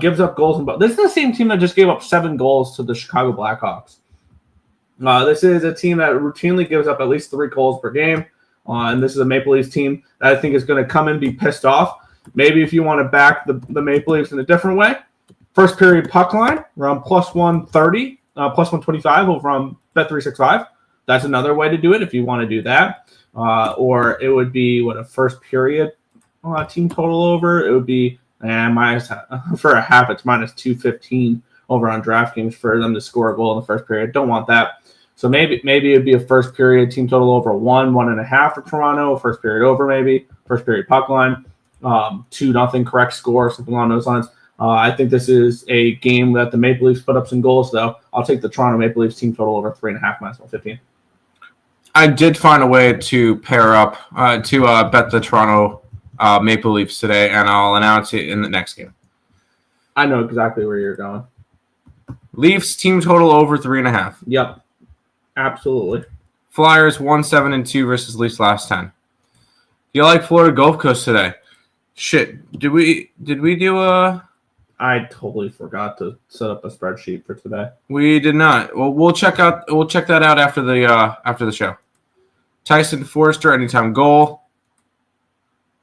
gives up goals. This is the same team that just gave up 7 goals to the Chicago Blackhawks. This is a team that routinely gives up at least 3 goals per game. And this is a Maple Leafs team that I think is going to come and be pissed off. Maybe if you want to back the Maple Leafs in a different way, first period puck line around +130, +125 over on Bet365. That's another way to do it if you want to do that. Or it would be a first period team total over. It would be minus for a half. It's -215 over on DraftKings for them to score a goal in the first period. Don't want that. So maybe it'd be a first period team total over 1.5 for Toronto, first period over maybe, first period puck line, 2-0 correct score, something along those lines. I think this is a game that the Maple Leafs put up some goals, though. I'll take the Toronto Maple Leafs team total over 3.5 minus 115. I did find a way to pair up to bet the Toronto Maple Leafs today, and I'll announce it in the next game. I know exactly where you're going. Leafs team total over 3.5. Yep, absolutely. Flyers 1-7-2 versus Leafs last 10. Do you like Florida Gulf Coast today? Shit, did we do a? I totally forgot to set up a spreadsheet for today. We did not. Well, we'll check that out after the show. Tyson Forster anytime goal.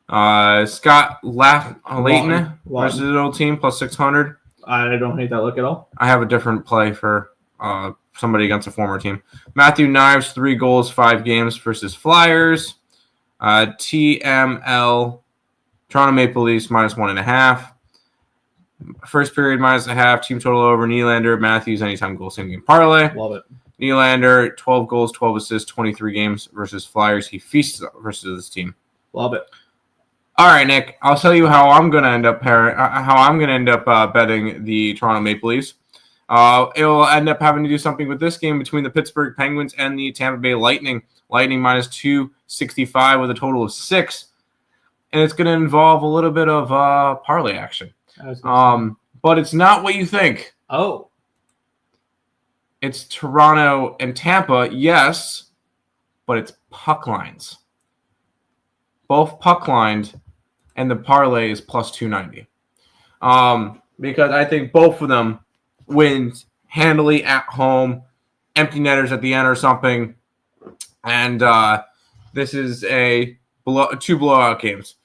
Scott Layton versus the old team plus 600. I don't hate that look at all. I have a different play for somebody against a former team. Matthew Knives 3 goals 5 games versus Flyers. TML Toronto Maple Leafs minus 1.5. First period minus 0.5. Team total over. Nylander, Matthews anytime goal, same game parlay. Love it. Nylander 12 goals, 12 assists, 23 games versus Flyers. He feasts versus this team. Love it. All right, Nick. I'll tell you how I'm gonna end up betting the Toronto Maple Leafs. It'll end up having to do something with this game between the Pittsburgh Penguins and the Tampa Bay Lightning. Lightning minus 265 with a total of 6, and it's going to involve a little bit of parlay action. But it's not what you think. Oh, it's Toronto and Tampa, yes, but it's puck lines. Both puck lined, and the parlay is plus 290. Because I think both of them win handily at home, empty netters at the end or something. And this is two blowout games.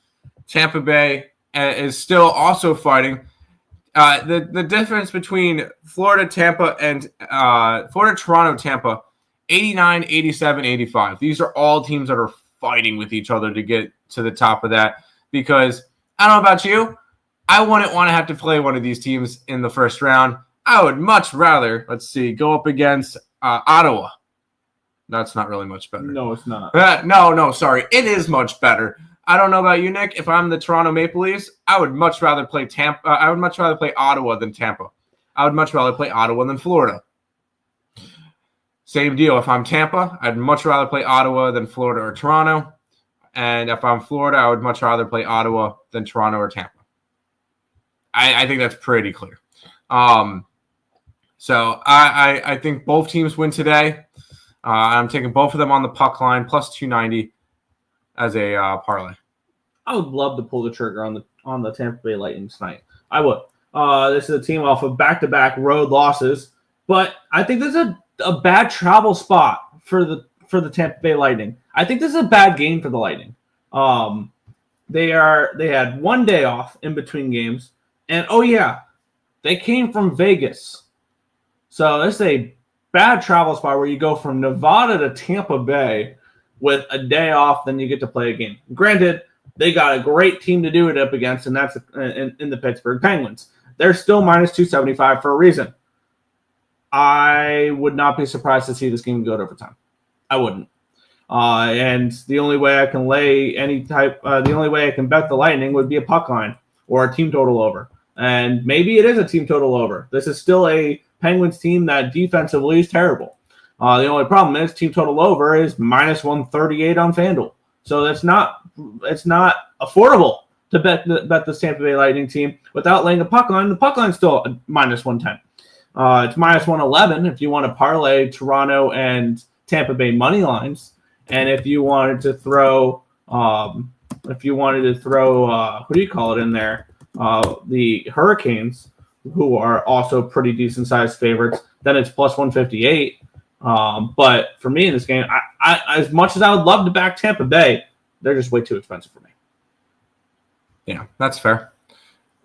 Tampa Bay is still also fighting. The difference between Florida, Tampa, and Florida, Toronto, Tampa, 89, 87, 85. These are all teams that are fighting with each other to get to the top of that. Because I don't know about you, I wouldn't want to have to play one of these teams in the first round. I would much rather, go up against Ottawa. That's not really much better. No, it's not. No, sorry. It is much better. I don't know about you, Nick. If I'm the Toronto Maple Leafs, I would much rather play Tampa. I would much rather play Ottawa than Tampa. I would much rather play Ottawa than Florida. Same deal. If I'm Tampa, I'd much rather play Ottawa than Florida or Toronto. And if I'm Florida, I would much rather play Ottawa than Toronto or Tampa. I think that's pretty clear. So I think both teams win today. I'm taking both of them on the puck line plus 290 as a parlay. I would love to pull the trigger on the Tampa Bay Lightning tonight. I would. This is a team off of back-to-back road losses, but I think this is a bad travel spot for the Tampa Bay Lightning. I think this is a bad game for the Lightning. They had one day off in between games, and they came from Vegas. So this is a bad travel spot where you go from Nevada to Tampa Bay with a day off, then you get to play a game. Granted, they got a great team to do it up against, and that's in the Pittsburgh Penguins. They're still minus 275 for a reason. I would not be surprised to see this game go to overtime. I wouldn't. And the only way I can the only way I can bet the Lightning would be a puck line or a team total over. And maybe it is a team total over. This is still a Penguins team that defensively is terrible. The only problem is team total over is minus 138 on FanDuel. So it's not affordable to bet the Tampa Bay Lightning team without laying a puck line. The puck line's still minus 110. It's minus 111 if you want to parlay Toronto and Tampa Bay money lines. And if you wanted to throw, who do you call it in there? The Hurricanes, who are also pretty decent sized favorites, then it's plus 158. But for me in this game, I as much as I would love to back Tampa Bay, they're just way too expensive for me. Yeah, that's fair.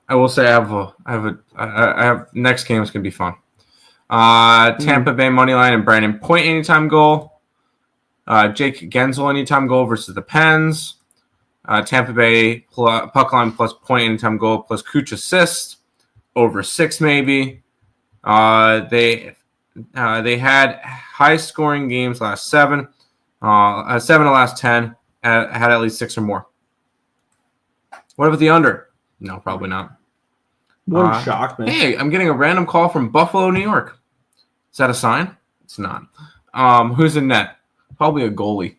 I will say I have next game is gonna be fun. Tampa Bay money line and Brandon Point anytime goal. Jake Gensel anytime goal versus the Pens. Tampa Bay puck line plus Point anytime goal plus Kuch assist over 6 maybe. They had high-scoring games last 7. 7 of the last 10 had at least 6 or more. What about the under? No, probably not. Wouldn't shock me. Hey, I'm getting a random call from Buffalo, New York. Is that a sign? It's not. Who's in net? Probably a goalie.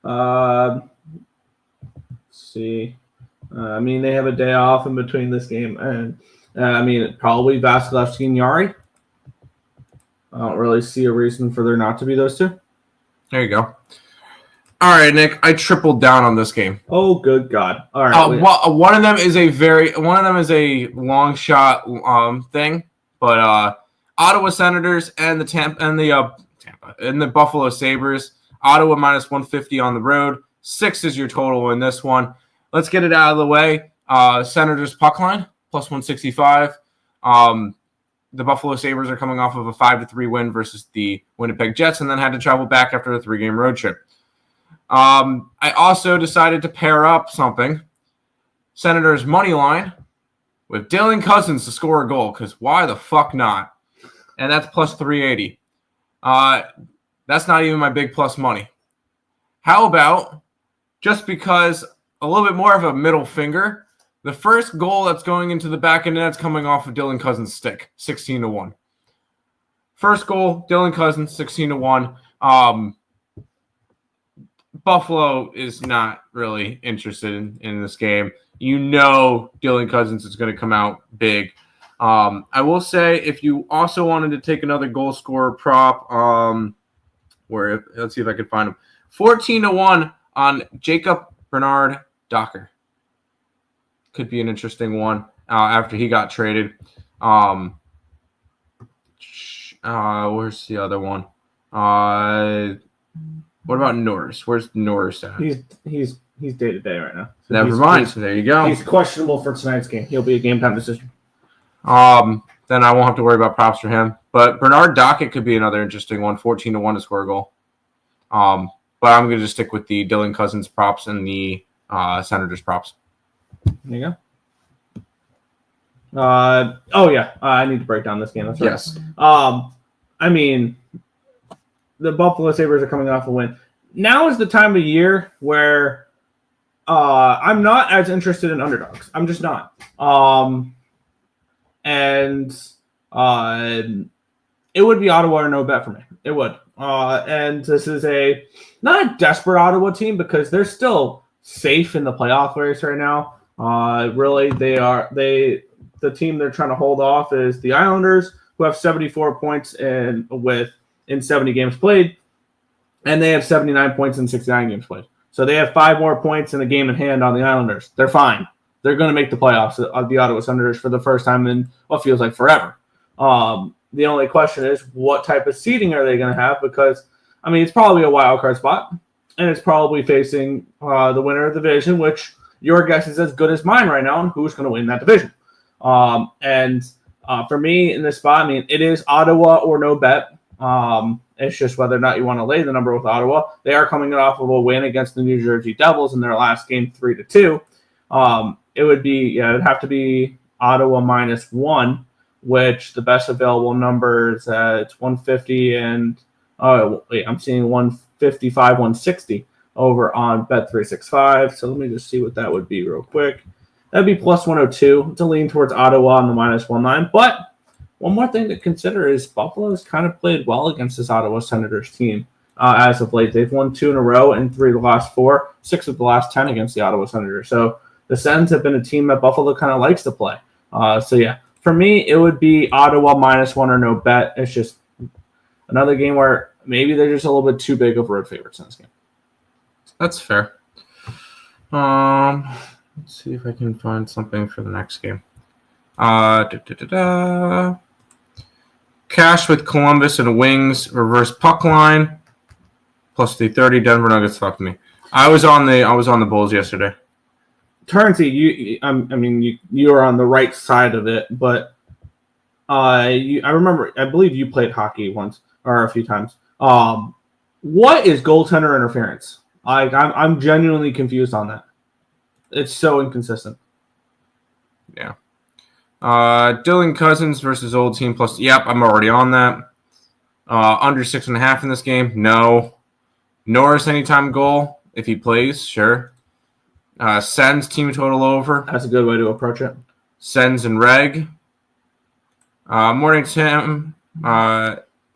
Let's see. I mean, they have a day off in between this game, and probably Vasilevsky and Yari. I don't really see a reason for there not to be those two. There you go. All right, Nick. I tripled down on this game. Oh, good God! All right. One of them is a long shot thing, but Ottawa Senators and the Buffalo Sabres. Ottawa minus 150 on the road. 6 is your total in this one. Let's get it out of the way. Senators puck line plus 165. The Buffalo Sabres are coming off of a 5-3 win versus the Winnipeg Jets, and then had to travel back after a 3-game road trip. I also decided to pair up something. Senators money line with Dylan Cousins to score a goal, because why the fuck not? And that's plus 380. That's not even my big plus money. How about, just because a little bit more of a middle finger, the first goal that's going into the back of net's coming off of Dylan Cousins' stick, 16-1. First goal, Dylan Cousins, 16-1. Buffalo is not really interested in this game. You know Dylan Cousins is going to come out big. I will say, if you also wanted to take another goal scorer prop, let's see if I can find him. 14-1 on Jacob Bernard Docker. Could be an interesting one after he got traded. Where's the other one? What about Norris? Where's Norris at? He's day to day right now. So Never mind. So there you go. He's questionable for tonight's game. He'll be a game time decision. Then I won't have to worry about props for him. But Bernard Dockett could be another interesting one. 14-1 to score a goal. But I'm going to just stick with the Dylan Cousins props and the Senators props. There you go. I need to break down this game. That's right. Yes. I mean, the Buffalo Sabres are coming off a win. Now is the time of year where I'm not as interested in underdogs. I'm just not. It would be Ottawa or no bet for me. It would. And this is not a desperate Ottawa team, because they're still safe in the playoff race right now. Really, the team they're trying to hold off is the Islanders, who have 74 points in 70 games played, and they have 79 points in 69 games played. So they have 5 more points in the game in hand on the Islanders. They're fine. They're going to make the playoffs of the Ottawa Senators for the first time in what feels like forever. The only question is, what type of seeding are they going to have? Because, it's probably a wild card spot, and it's probably facing the winner of the division, which your guess is as good as mine right now on who's going to win that division. For me in this spot, it is Ottawa or no bet. It's just whether or not you want to lay the number with Ottawa. They are coming off of a win against the New Jersey Devils in their last game, 3-2. It'd have to be Ottawa -1, which the best available number is it's 150 and I'm seeing 155, 160 over on Bet365. So let me just see what that would be real quick. That'd be plus 102 to lean towards Ottawa on the -1 line. But one more thing to consider is Buffalo's kind of played well against this Ottawa Senators team as of late. They've won 2 in a row and 3 of the last 4, 6 of the last 10 against the Ottawa Senators. So the Sens have been a team that Buffalo kind of likes to play. For me, it would be Ottawa -1 or no bet. It's just another game where maybe they're just a little bit too big of road favorites in this game. That's fair. Let's see if I can find something for the next game. Cash with Columbus and Wings, reverse puck line, plus 330. Denver Nuggets fucked me. I was on the Bulls yesterday. Turnsey, you are on the right side of it, but I believe you played hockey once or a few times. What is goaltender interference? I'm genuinely confused on that. It's so inconsistent. Yeah. Dylan Cousins versus old team plus. Yep, I'm already on that. Under 6.5 in this game. No. Norris anytime goal if he plays. Sure. Sens team total over. That's a good way to approach it. Sens and Reg. Morning, Tim.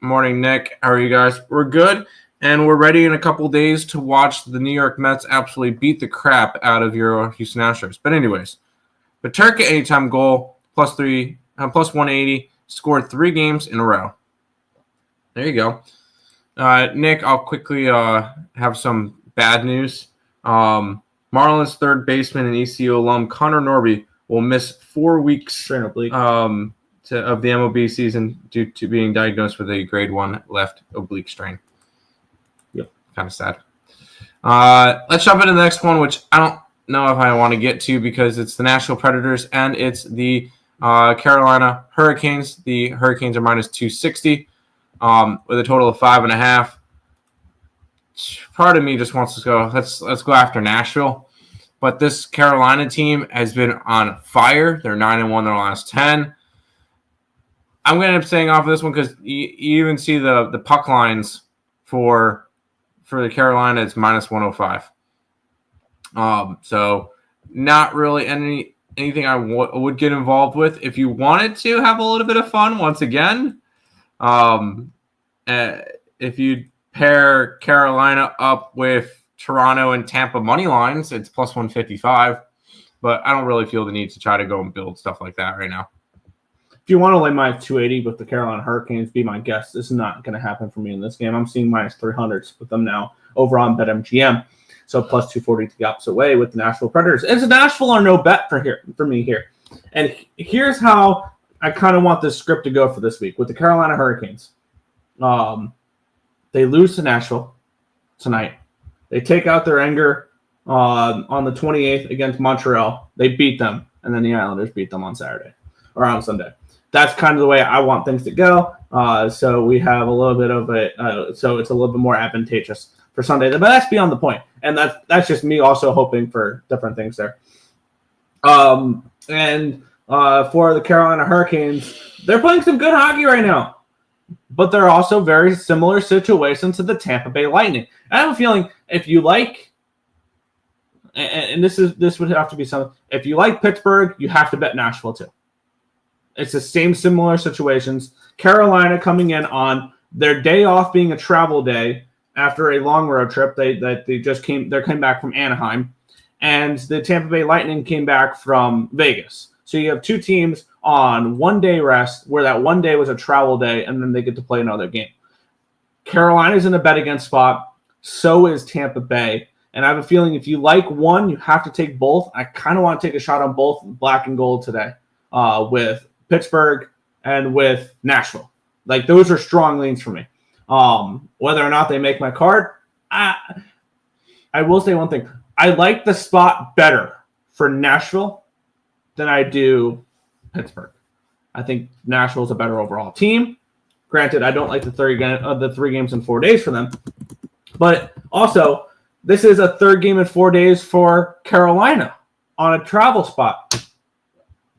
Morning, Nick. How are you guys? We're good, and we're ready in a couple days to watch the New York Mets absolutely beat the crap out of your Houston Astros. But anyways, Paterka anytime goal, plus 180, scored 3 games in a row. There you go. Nick, I'll quickly have some bad news. Marlins third baseman and ECU alum Connor Norby will miss 4 weeks of the MLB season due to being diagnosed with a grade 1 left oblique strain. Yep. Kind of sad. Let's jump into the next one, which I don't know if I want to get to because it's the Nashville Predators and it's the Carolina Hurricanes. The Hurricanes are minus 260 with a total of 5.5. Part of me just wants to go, let's go after Nashville. But this Carolina team has been on fire. They're 9-1 their last 10. I'm going to end up staying off of this one because you even see the puck lines for the Carolina. It's minus 105. So not really anything I would get involved with. If you wanted to have a little bit of fun, once again, if you pair Carolina up with Toronto and Tampa money lines, it's plus 155. But I don't really feel the need to try to go and build stuff like that right now. If you want to lay minus 280 with the Carolina Hurricanes, be my guest. This is not going to happen for me in this game. I'm seeing minus 300s with them now over on BetMGM. So plus 240 the opposite way with the Nashville Predators. It's a Nashville or no bet for me here. And here's how I kind of want this script to go for this week with the Carolina Hurricanes. They lose to Nashville tonight. They take out their anger on the 28th against Montreal. They beat them, and then the Islanders beat them on Saturday or on Sunday. That's kind of the way I want things to go. So we have a little bit of so it's a little bit more advantageous for Sunday. But that's beyond the point. And that's just me also hoping for different things there. For the Carolina Hurricanes, they're playing some good hockey right now. But they're also very similar situations to the Tampa Bay Lightning. I have a feeling if you like, and this would have to be something, if you like Pittsburgh, you have to bet Nashville too. It's the same similar situations. Carolina coming in on their day off being a travel day after a long road trip. They came back from Anaheim, and the Tampa Bay Lightning came back from Vegas. So you have two teams on 1 day rest where that 1 day was a travel day, and then they get to play another game. Carolina's in a bet against spot. So is Tampa Bay. And I have a feeling if you like one, you have to take both. I kind of want to take a shot on both black and gold today with Pittsburgh and with Nashville. Like, those are strong leans for me. Whether or not they make my card, I will say one thing. I like the spot better for Nashville than I do Pittsburgh. I think Nashville's a better overall team. Granted, I don't like the 3 games in 4 days for them. But also, this is a 3rd game in 4 days for Carolina on a travel spot.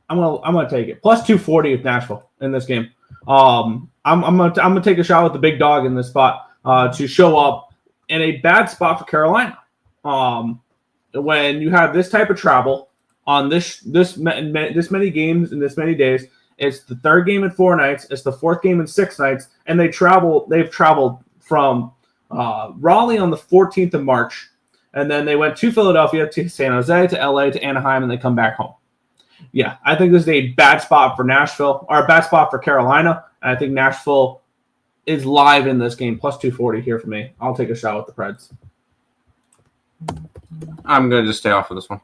I'm gonna take it. Plus 240 with Nashville in this game. I'm gonna take a shot with the big dog in this spot to show up in a bad spot for Carolina. When you have this type of travel on this many games in this many days, it's the 3rd game in 4 nights. It's the 4th game in 6 nights, and they've traveled from Raleigh on the 14th of March, and then they went to Philadelphia, to San Jose, to LA, to Anaheim, and they come back home. Yeah, I think this is a bad spot for Nashville, or a bad spot for Carolina. I think Nashville is live in this game, plus 240 here for me. I'll take a shot with the Preds. I'm going to just stay off of this one.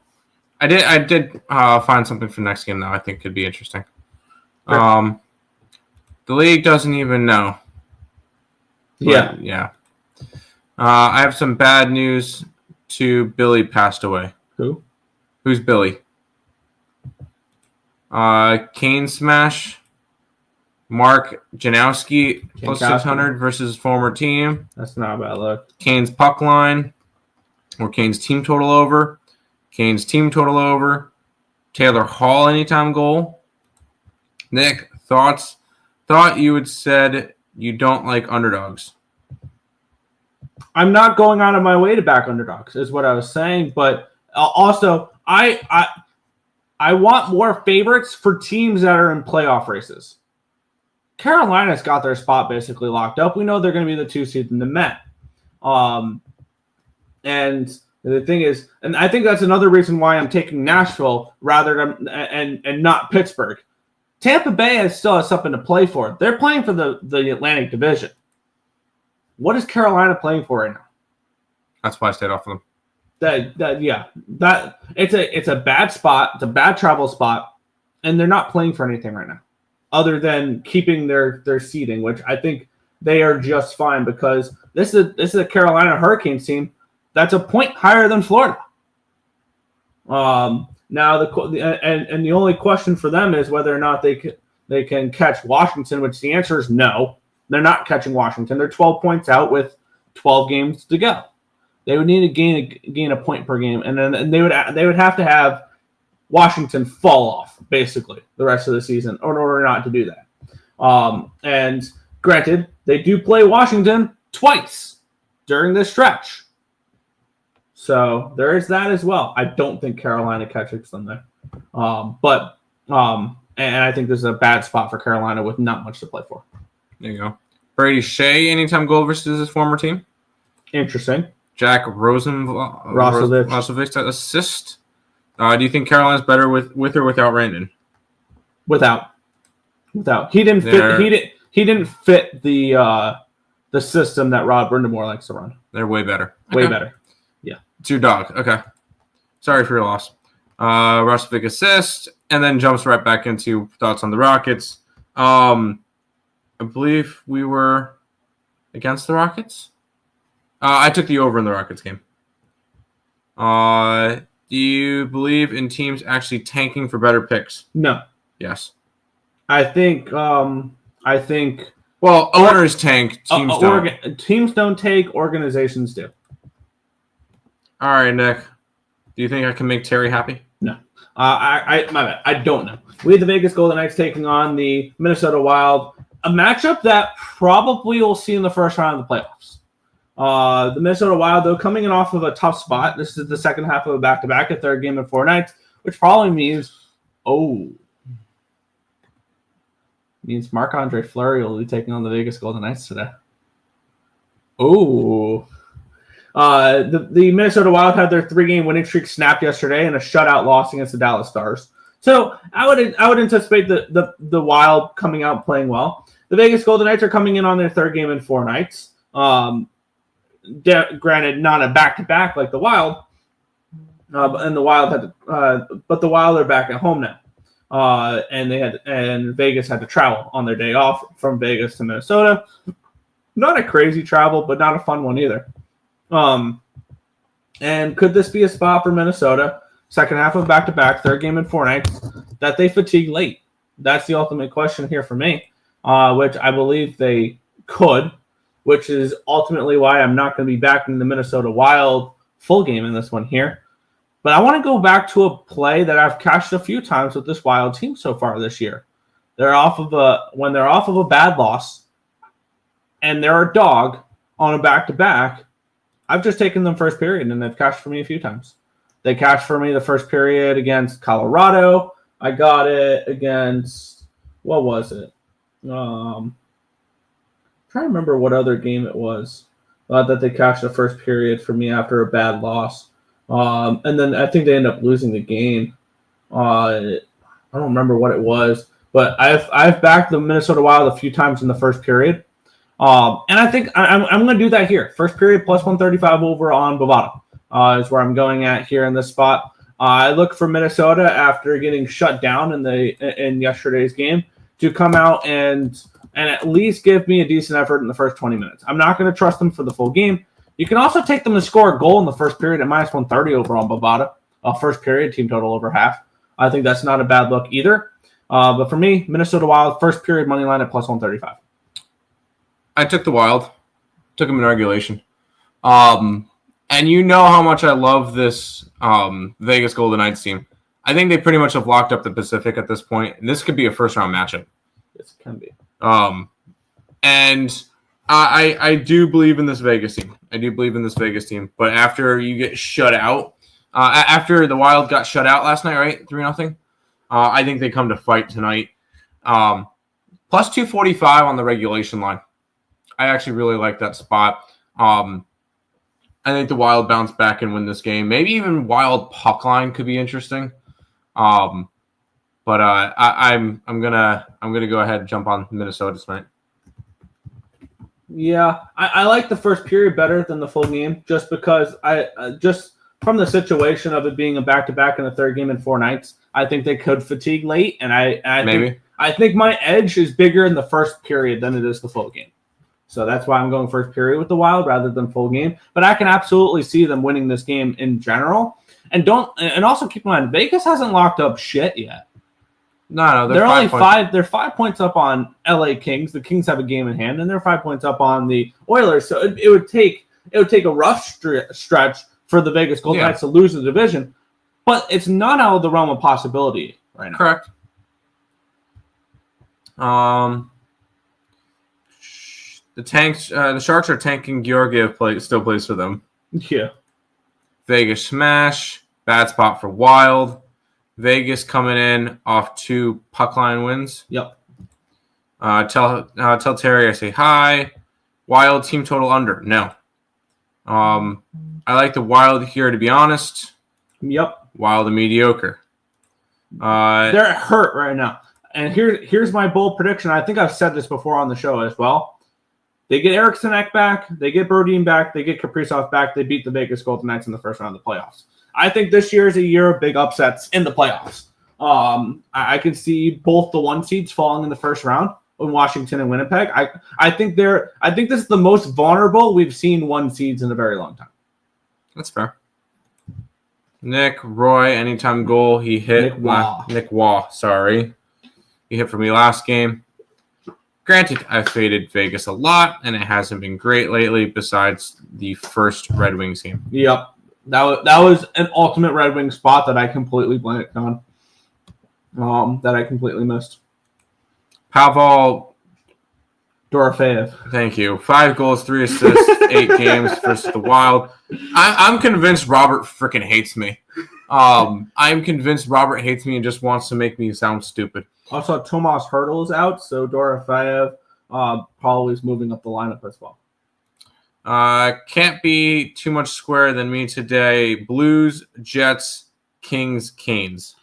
I did find something for the next game, though, I think could be interesting. Sure. The league doesn't even know. Yeah. I have some bad news to Billy passed away. Who? Who's Billy? Kane Smash. Mark Janowski, plus 600 versus former team. That's not a bad look. Kane's puck line. Or Kane's team total over. Kane's team total over. Taylor Hall anytime goal. Nick, thoughts? Thought you had said you don't like underdogs. I'm not going out of my way to back underdogs, is what I was saying. But also, I want more favorites for teams that are in playoff races. Carolina's got their spot basically locked up. We know they're going to be the 2 seed in the Met. And the thing is, and I think that's another reason why I'm taking Nashville rather than and not Pittsburgh. Tampa Bay still has something to play for. They're playing for the Atlantic Division. What is Carolina playing for right now? That's why I stayed off of them. It's a bad spot. It's a bad travel spot, and they're not playing for anything right now, other than keeping their seeding, which I think they are just fine because this is a Carolina Hurricanes team that's a point higher than Florida. Now the only question for them is whether or not they can catch Washington, which the answer is no. They're not catching Washington. They're 12 points out with 12 games to go. They would need to gain a point per game, and then they would have to have Washington fall off basically the rest of the season in order not to do that. And granted, they do play Washington twice during this stretch, so there is that as well. I don't think Carolina catches them there, and I think this is a bad spot for Carolina with not much to play for. There you go. Brady Shea, anytime goal versus his former team. Interesting. Jack Rosovich assist. Do you think Carolina's better with or without Randon? Without. He didn't fit. He didn't fit the system that Rod Brindamore likes to run. They're way better. Way better. Yeah. It's your dog. Okay. Sorry for your loss. Rosovich assist, and then jumps right back into thoughts on the Rockets. I believe we were against the Rockets. I took the over in the Rockets game. Do you believe in teams actually tanking for better picks? No. Yes. I think. Well, owners tank. Teams don't. Teams don't take. Organizations do. All right, Nick. Do you think I can make Terry happy? No. My bad. I don't know. We had the Vegas Golden Knights taking on the Minnesota Wild. A matchup that probably we'll see in the first round of the playoffs. The Minnesota Wild, though, coming in off of a tough spot. This is the second half of a back-to-back, a third game in 4 nights, which probably means Marc-Andre Fleury will be taking on the Vegas Golden Knights today. The Minnesota Wild had their 3-game winning streak snapped yesterday in a shutout loss against the Dallas Stars. So I would anticipate the Wild coming out and playing well. The Vegas Golden Knights are coming in on their 3rd game in 4 nights. Granted, not a back-to-back like the Wild, and the Wild but the Wild are back at home now, and Vegas had to travel on their day off from Vegas to Minnesota. Not a crazy travel, but not a fun one either. And could this be a spot for Minnesota? Second half of back-to-back, 3rd game in 4 nights, that they fatigue late? That's the ultimate question here for me, which I believe they could, which is ultimately why I'm not going to be backing the Minnesota Wild full game in this one here. But I want to go back to a play that I've cashed a few times with this Wild team so far this year. When they're off of a bad loss and they're a dog on a back-to-back, I've just taken them first period, and they've cashed for me a few times. They cashed for me the first period against Colorado. I got it against, what was it? I'm trying to remember what other game it was that they cashed the first period for me after a bad loss. And then I think they ended up losing the game. I don't remember what it was, but I've backed the Minnesota Wild a few times in the first period. And I think I'm going to do that here. First period plus 135 over on Bovada is where I'm going at here in this spot. I look for Minnesota after getting shut down in yesterday's game to come out and at least give me a decent effort in the first 20 minutes. I'm not going to trust them for the full game. You can also take them to score a goal in the first period at minus 130 over on Bovada. First period, team total over half. I think that's not a bad look either. But for me, Minnesota Wild, first period money line at plus 135. I took the Wild. Took them in regulation. And you know how much I love this Vegas Golden Knights team. I think they pretty much have locked up the Pacific at this point, and this could be a first-round matchup. Yes, it can be. And I do believe in this Vegas team. But after you get shut out, after the Wild got shut out last night, right? 3-0. I think they come to fight tonight. Plus 245 on the regulation line. I actually really like that spot. I think the Wild bounce back and win this game. Maybe even Wild puck line could be interesting. I'm gonna go ahead and jump on Minnesota tonight. Yeah, I like the first period better than the full game, just because just from the situation of it being a back-to-back in the third game in 4 nights. I think they could fatigue late, and I think my edge is bigger in the first period than it is the full game. So that's why I'm going first period with the Wild rather than full game. But I can absolutely see them winning this game in general. And also keep in mind, Vegas hasn't locked up shit yet. No, they're only 5. They're 5 points up on LA Kings. The Kings have a game in hand, and they're 5 points up on the Oilers. So it would take a rough stretch for the Vegas Golden Knights to lose the division. But it's not out of the realm of possibility right now. Correct. The Sharks are tanking. Georgiev still plays for them. Yeah. Vegas smash. Bad spot for Wild. Vegas coming in off 2 puck line wins. Yep. Tell Terry I say hi. Wild team total under. No. I like the Wild here, to be honest. Yep. Wild and mediocre. They're hurt right now. And here's my bold prediction. I think I've said this before on the show as well. They get Eriksson Ek back. They get Brodin back. They get Kaprizov back. They beat the Vegas Golden Knights in the first round of the playoffs. I think this year is a year of big upsets in the playoffs. I can see both the 1 seeds falling in the first round in Washington and Winnipeg. I think this is the most vulnerable we've seen 1 seeds in a very long time. That's fair. Nick Roy, anytime goal he hit. Nick Waugh, sorry. He hit for me last game. Granted, I've faded Vegas a lot, and it hasn't been great lately besides the first Red Wings game. Yep. That was an ultimate Red Wing spot that I completely blanked on. That I completely missed. Pavel Dorofeyev. Thank you. 5 goals, 3 assists, 8 games versus the Wild. I'm convinced Robert freaking hates me. I'm convinced Robert hates me and just wants to make me sound stupid. Also, Tomas Hertl is out, so Dorofeyev probably is moving up the lineup as well. Can't be too much square than me today. Blues, Jets, Kings, Canes.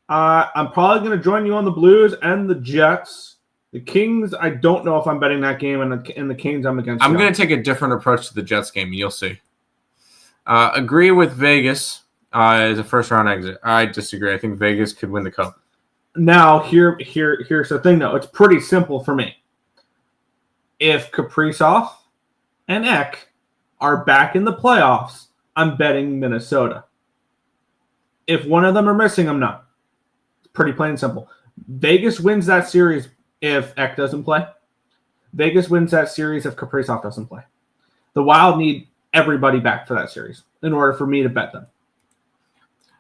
I'm probably going to join you on the Blues and the Jets. The Kings, I don't know if I'm betting that game, and the Kings, I'm against. I'm going to take a different approach to the Jets game, and you'll see. Agree with Vegas as a first-round exit. I disagree. I think Vegas could win the Cup. Now, here's the thing, though. It's pretty simple for me. If Kaprizov and Ek are back in the playoffs, I'm betting Minnesota. If one of them are missing, I'm not. It's pretty plain and simple. Vegas wins that series if Ek doesn't play. Vegas wins that series if Kaprizov doesn't play. The Wild need everybody back for that series in order for me to bet them.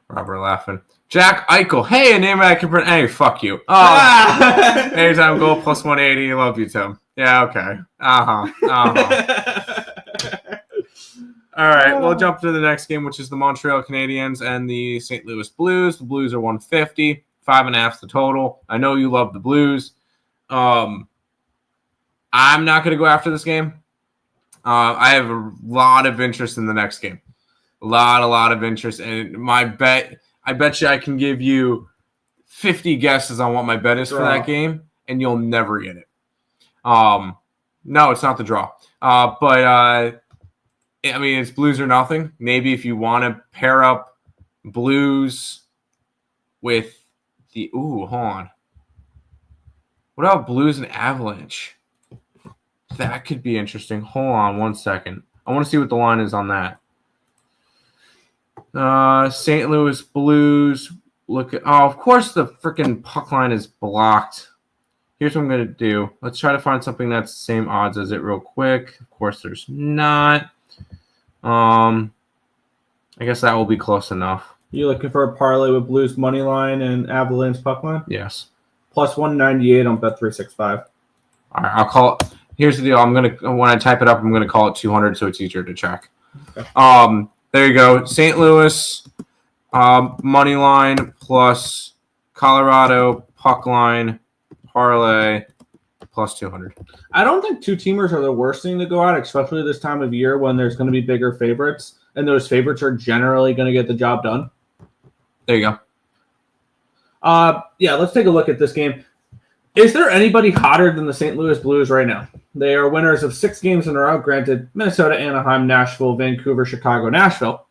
Robert laughing. Jack Eichel. Hey, a name I can print. Hey, fuck you. Oh, anytime goal plus 180. Love you, Tim. Yeah, okay. All right, we'll jump to the next game, which is the Montreal Canadiens and the St. Louis Blues. The Blues are 150, 5.5 the total. I know you love the Blues. I'm not going to go after this game. I have a lot of interest in the next game. A lot of interest. And my bet, I bet you I can give you 50 guesses on what my bet is for that game, and you'll never get it. No, it's not the draw. But it's Blues or nothing. Maybe if you want to pair up Blues with the... Ooh, hold on. What about Blues and Avalanche? That could be interesting. Hold on 1 second. I want to see what the line is on that. St. Louis Blues. Look at... Oh, of course the freaking puck line is blocked. Here's what I'm going to do. Let's try to find something that's the same odds as it real quick. Of course, there's not. I guess that will be close enough. You looking for a parlay with Blues money line and Avalanche puck line? Yes. Plus 198 on Bet365. All right, I'll call it. Here's the deal. When I type it up, I'm gonna call it 200 so it's easier to check. Okay. There you go. St. Louis money line plus Colorado puck line parlay plus 200. I don't think two teamers are the worst thing to go out, especially this time of year when there's going to be bigger favorites, and those favorites are generally going to get the job done. There you go. Yeah, let's take a look at this game. Is there anybody hotter than the St. Louis Blues right now? They are winners of 6 games in a row. Granted, Minnesota, Anaheim, Nashville, Vancouver, Chicago, Nashville.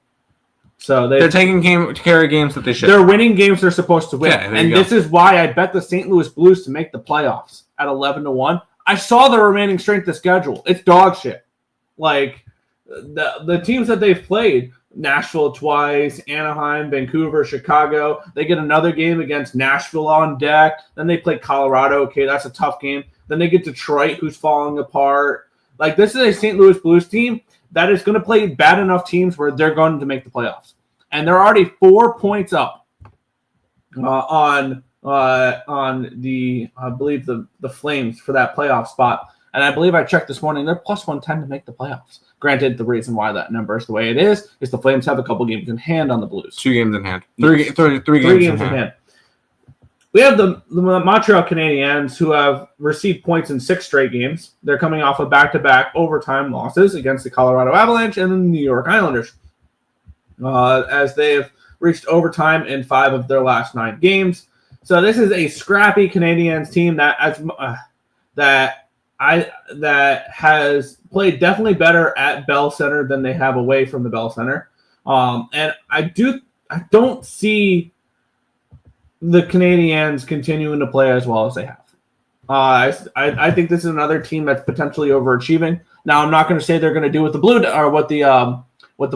So they're taking care of games that they should. They're winning games they're supposed to win. Yeah, and this is why I bet the St. Louis Blues to make the playoffs at 11-1. I saw the remaining strength of schedule. It's dog shit. Like the teams that they've played, Nashville twice, Anaheim, Vancouver, Chicago. They get another game against Nashville on deck. Then they play Colorado. Okay, that's a tough game. Then they get Detroit, who's falling apart. Like, this is a St. Louis Blues team that is going to play bad enough teams where they're going to make the playoffs. And they're already 4 points up on the, I believe, the Flames for that playoff spot. And I believe I checked this morning, they're plus 110 to make the playoffs. Granted, the reason why that number is the way it is the Flames have a couple games in hand on the Blues. 2 games in hand. Yes. Three games in hand. We have the Montreal Canadiens, who have received points in 6 straight games. They're coming off of back-to-back overtime losses against the Colorado Avalanche and the New York Islanders, as they have reached overtime in 5 of their last 9 games. So this is a scrappy Canadiens team that has played definitely better at Bell Center than they have away from the Bell Center. And I don't see the Canadiens continuing to play as well as they have. I think this is another team that's potentially overachieving. Now, I'm not going to say they're going to do what the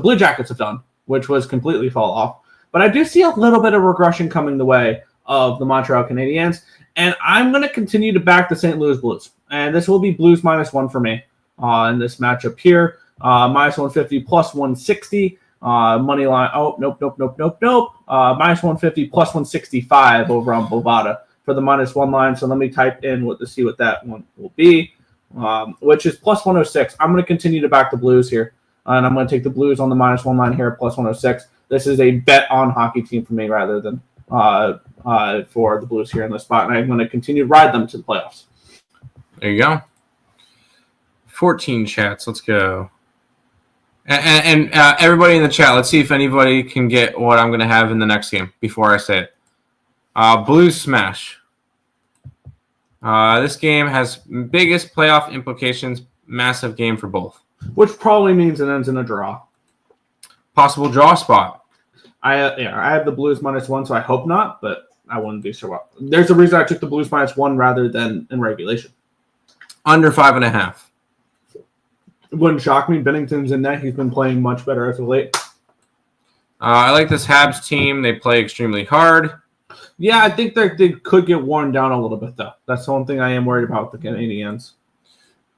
Blue Jackets have done, which was completely fall off. But I do see a little bit of regression coming the way of the Montreal Canadiens, and I'm going to continue to back the St. Louis Blues. And this will be Blues -1 for me in this matchup here. -150 plus 160. Money line. Oh, nope. -150 plus 165 over on Bovada for the -1 line. So let me type in to see what that one will be, which is plus 106. I'm going to continue to back the Blues here, and I'm going to take the Blues on the -1 line here at plus 106. This is a bet on hockey team for me rather than for the Blues here in this spot, and I'm going to continue to ride them to the playoffs. There you go. 14 chats. Let's go. And everybody in the chat, let's see if anybody can get what I'm going to have in the next game before I say it. Blues smash. This game has biggest playoff implications. Massive game for both. Which probably means it ends in a draw. Possible draw spot. I have the Blues -1, so I hope not, but I wouldn't be sure. There's a reason I took the Blues -1 rather than in regulation. Under 5.5. It wouldn't shock me. Bennington's in that. He's been playing much better as of late. I like this Habs team. They play extremely hard. Yeah, I think they could get worn down a little bit, though. That's the one thing I am worried about with the Canadiens.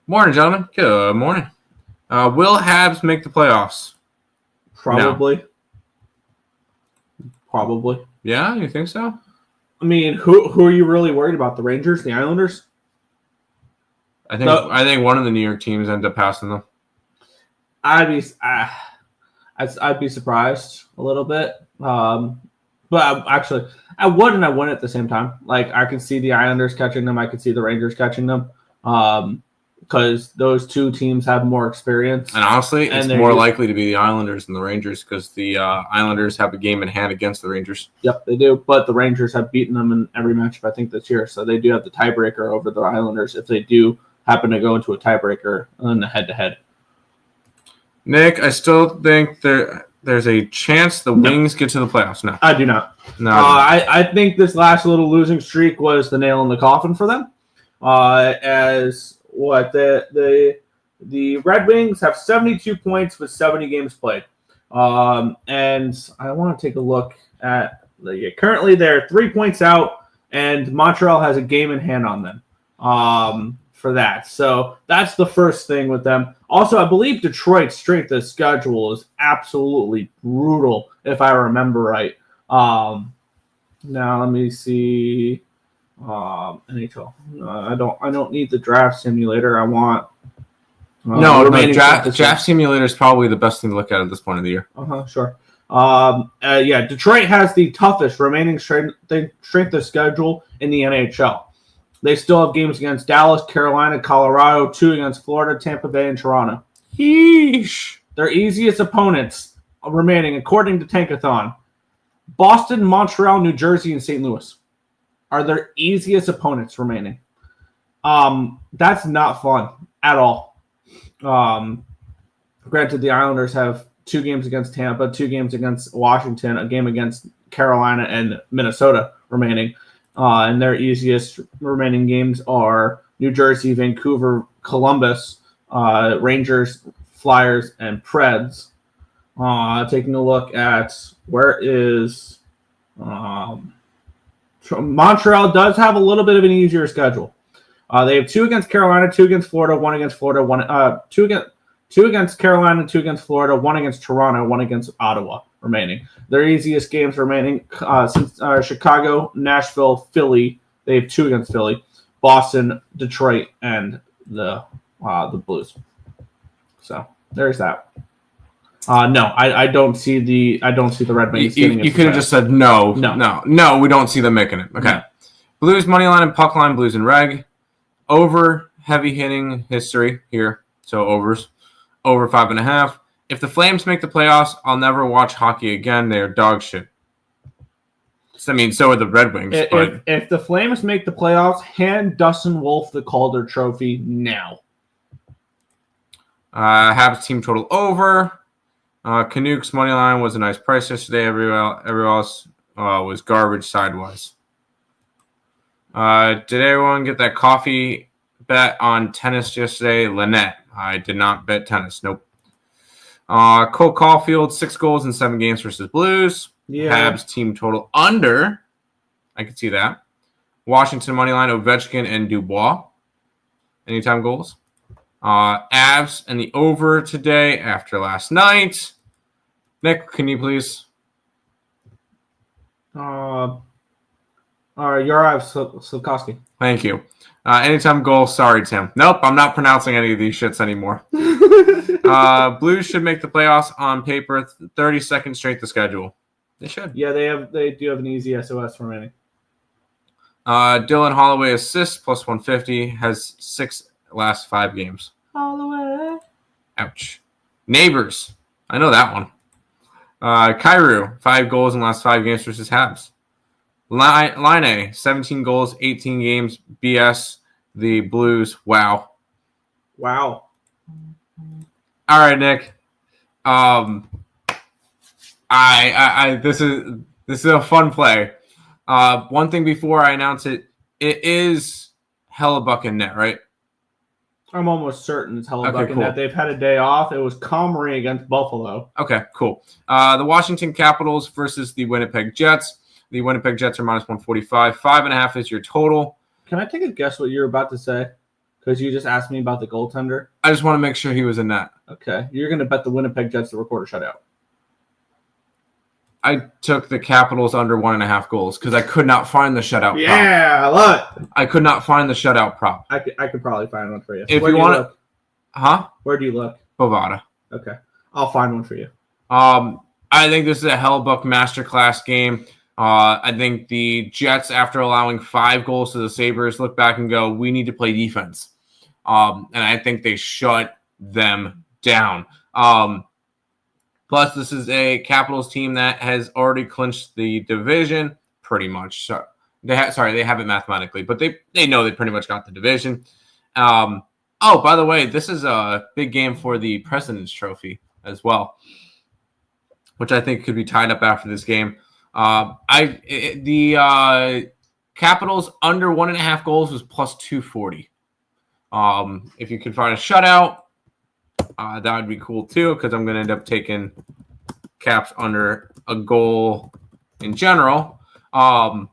Morning, gentlemen. Good morning. Will Habs make the playoffs? Probably. No. Probably. Yeah, you think so? I mean, who are you really worried about? The Rangers? The Islanders? I think one of the New York teams ended up passing them. I'd be surprised a little bit. But actually, I would and I wouldn't at the same time. Like, I could see the Islanders catching them. I could see the Rangers catching them. Because those two teams have more experience. And honestly, it's more likely to be the Islanders than the Rangers because the Islanders have a game in hand against the Rangers. Yep, they do. But the Rangers have beaten them in every matchup, I think, this year. So they do have the tiebreaker over the Islanders if they do happen to go into a tiebreaker in the head-to-head. Nick, I still think there's a chance the Wings get to the playoffs. No, I do not. No, I think this last little losing streak was the nail in the coffin for them. The Red Wings have 72 points with 70 games played. And I want to take a look at currently they're 3 points out, and Montreal has a game in hand on them. for that. So that's the first thing with them. Also, I believe Detroit's strength of schedule is absolutely brutal, if I remember right. Now let me see. NHL. I don't need the draft simulator. I want draft simulator is probably the best thing to look at this point of the year. Sure. Detroit has the toughest remaining strength of schedule in the NHL. They still have games against Dallas, Carolina, Colorado, 2 against Florida, Tampa Bay, and Toronto. Yeesh. Their easiest opponents remaining, according to Tankathon, Boston, Montreal, New Jersey, and St. Louis are their easiest opponents remaining. That's not fun at all. Granted, the Islanders have 2 games against Tampa, 2 games against Washington, a game against Carolina and Minnesota remaining. And their easiest remaining games are New Jersey, Vancouver, Columbus, Rangers, Flyers, and Preds. Taking a look at where is Montreal does have a little bit of an easier schedule. They have 2 against Carolina, 2 against Florida, 1 against Florida, 2 against Carolina, 2 against Florida, 1 against Toronto, 1 against Ottawa remaining. Their easiest games remaining since Chicago, Nashville, Philly. They have 2 against Philly, Boston, Detroit, and the Blues. So there's that. No, I don't see the Red Wings getting it. You could have just said no. We don't see them making it. Okay. No. Blues money line and puck line, Blues and reg. Over heavy hitting history here. So overs. Over 5.5. If the Flames make the playoffs, I'll never watch hockey again. They are dog shit. I mean, so are the Red Wings. If the Flames make the playoffs, hand Dustin Wolf the Calder Trophy now. Habs team total over. Canucks money line was a nice price yesterday. Everyone else was garbage sidewise. Did everyone get that coffee bet on tennis yesterday? Lynette. I did not bet tennis. Nope. Cole Caulfield, 6 goals in 7 games versus Blues. Yeah. Habs team total under. I can see that. Washington money line, Ovechkin and Dubois. Anytime goals. Avs and the over today after last night. Nick, can you please? Yuraev Slafkovsky. Thank you. Anytime goal. Sorry, Tim. Nope, I'm not pronouncing any of these shits anymore. Blues should make the playoffs on paper. 32nd strength of schedule. They should. Yeah, they do have an easy SOS remaining. Dylan Holloway assists plus 150. Has 6 last 5 games. Holloway. Ouch. Neighbors. I know that one. Kyrou, 5 goals in last 5 games versus Habs. Line 17 goals, 18 games. BS. The Blues. Wow. All right, Nick. This is a fun play. One thing before I announce it, it is Hellebuck in net, right? I'm almost certain it's Hellebuck in net. They've had a day off. It was Comrie against Buffalo. Okay, cool. The Washington Capitals versus the Winnipeg Jets. The Winnipeg Jets are minus 145. 5.5 is your total. Can I take a guess what you're about to say? Because you just asked me about the goaltender. I just want to make sure he was in net. Okay. You're going to bet the Winnipeg Jets to record a shutout. I took the Capitals under 1.5 goals because I could not find the shutout prop. Yeah, I love it. I could not find the shutout prop. I could probably find one for you. If you want to. Huh? Where do you look? Bovada. Okay. I'll find one for you. I think this is a Hellebuck masterclass game. I think the Jets, after allowing 5 goals to the Sabres, look back and go, we need to play defense. And I think they shut them down. Plus, this is a Capitals team that has already clinched the division pretty much. So they haven't mathematically, but they know they pretty much got the division. By the way, this is a big game for the President's Trophy as well, which I think could be tied up after this game. The Capitals under 1.5 goals was plus 240. If you could find a shutout, that would be cool too, because I'm going to end up taking Caps under a goal in general. But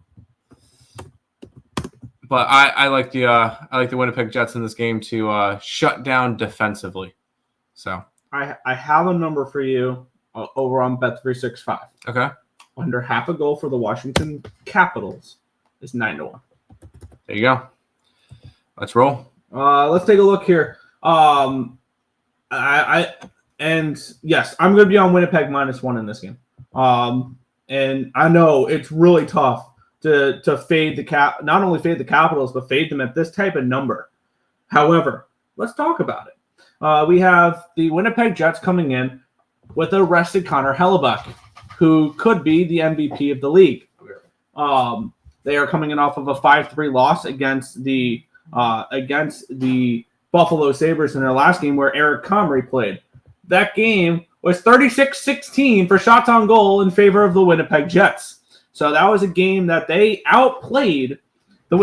But I like the Winnipeg Jets in this game to shut down defensively. So I have a number for you over on Bet365. okay, Under half a goal for the Washington Capitals is 9-1. there you go. Let's roll. Let's take a look here. And yes, I'm going to be on Winnipeg -1 in this game. And I know it's really tough to fade not only fade the Capitals, but fade them at this type of number. However, let's talk about it. We have the Winnipeg Jets coming in with a rested Connor Hellebuck, who could be the MVP of the league. They are coming in off of a 5-3 loss against the Buffalo Sabres in their last game where Eric Comrie played. That game was 36-16 for shots on goal in favor of the Winnipeg Jets. So that was a game that they outplayed the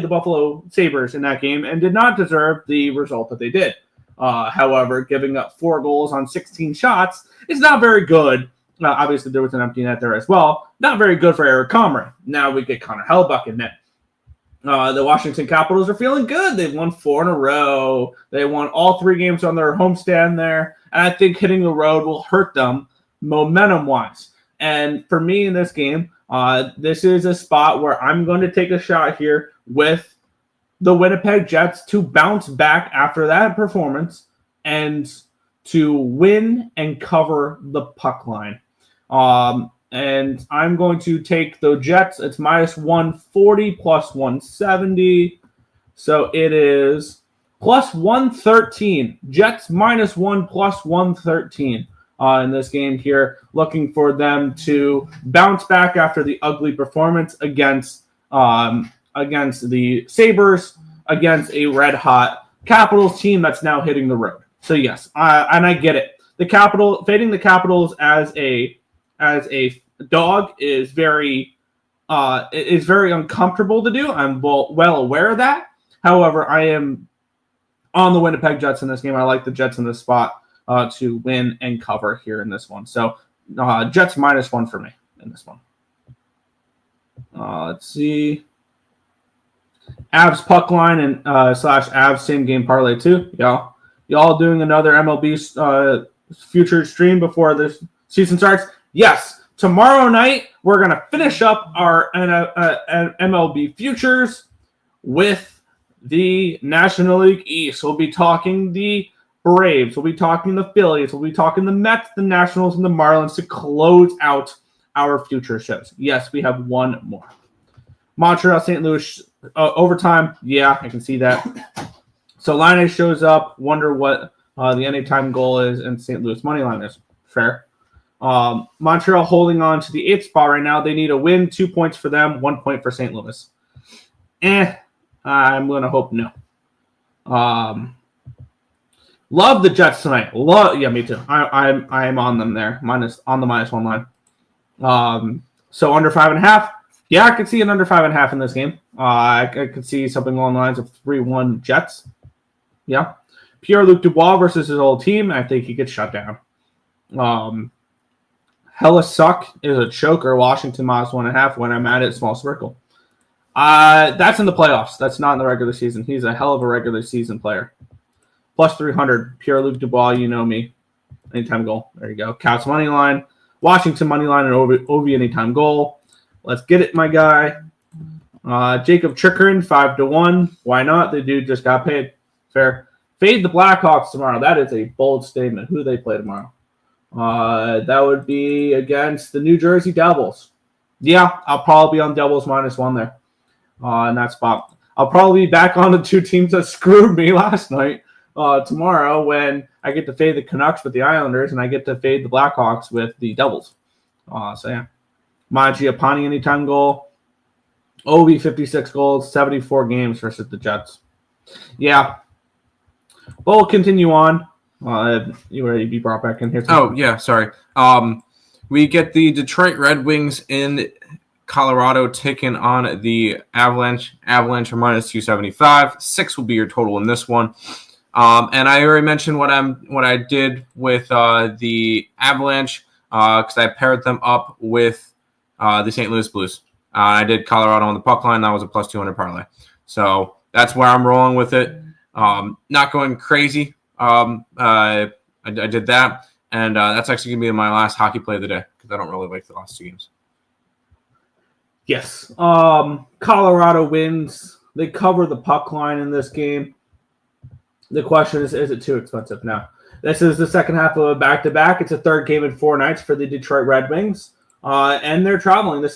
Buffalo Sabres in that game and did not deserve the result that they did. However, giving up 4 goals on 16 shots is not very good. Obviously, there was an empty net there as well. Not very good for Eric Comrie. Now we get Connor Hellebuck in net. The Washington Capitals are feeling good. They've won 4 in a row. They won all 3 games on their homestand there. And I think hitting the road will hurt them momentum-wise. And for me in this game, this is a spot where I'm going to take a shot here with the Winnipeg Jets to bounce back after that performance and to win and cover the puck line. And I'm going to take the Jets. It's -140 plus 170. So it is plus 113. Jets -1 plus 113 in this game here. Looking for them to bounce back after the ugly performance against the Sabres, against a red-hot Capitals team that's now hitting the road. So yes, and I get it. Fading the Capitals as a dog is very uncomfortable to do. I'm well aware of that. However, I am on the Winnipeg Jets in this game. I like the Jets in this spot to win and cover here in this one. So Jets -1 for me in this one. Let's see. Avs puck line and /Avs same game parlay too. Y'all doing another MLB future stream before this season starts? Yes. Tomorrow night, we're going to finish up our MLB futures with the National League East. We'll be talking the Braves. We'll be talking the Phillies. We'll be talking the Mets, the Nationals, and the Marlins to close out our future shows. Yes, we have one more. Montreal, St. Louis, overtime. Yeah, I can see that. So Line shows up. Wonder what the anytime goal is, and St. Louis money line is. Fair. Montreal holding on to the 8th spot right now. They need a win, 2 points for them, 1 point for St. Louis. I'm going to hope no. Love the Jets tonight. Yeah, me too. I'm on them there, on the -1 line. So under 5.5. Yeah, I could see an under 5.5 in this game. I could see something along the lines of 3-1 Jets. Yeah. Pierre-Luc Dubois versus his old team. I think he gets shut down. Hella suck is a choker. Washington -1.5 when I'm at it. Small circle. That's in the playoffs. That's not in the regular season. He's a hell of a regular season player. Plus 300. Pierre-Luc Dubois, you know me. Anytime goal. There you go. Caps money line. Washington money line and Ovi anytime goal. Let's get it, my guy. Jacob Chikrin, 5-1. Why not? The dude just got paid. Fair. Fade the Blackhawks tomorrow. That is a bold statement. Who do they play tomorrow? That would be against the New Jersey Devils. Yeah, I'll probably be on Devils -1 there in that spot. I'll probably be back on the 2 teams that screwed me last night tomorrow when I get to fade the Canucks with the Islanders and I get to fade the Blackhawks with the Devils. So, yeah. Mangiapane anytime goal. Ovi 56 goals, 74 games versus the Jets. Yeah. But we'll continue on. You ready to be brought back in here? Oh, yeah, sorry. We get the Detroit Red Wings in Colorado taking on the Avalanche. Avalanche are -275. 6 will be your total in this one. And I already mentioned what I did with the Avalanche because I paired them up with the St. Louis Blues. I did Colorado on the puck line. That was a plus 200 parlay. So that's where I'm rolling with it. Not going crazy. I did that. And that's actually going to be my last hockey play of the day because I don't really like the last 2 games. Yes. Colorado wins. They cover the puck line in this game. The question is it too expensive? Now, this is the second half of a back-to-back. It's a third game in 4 nights for the Detroit Red Wings. And they're traveling.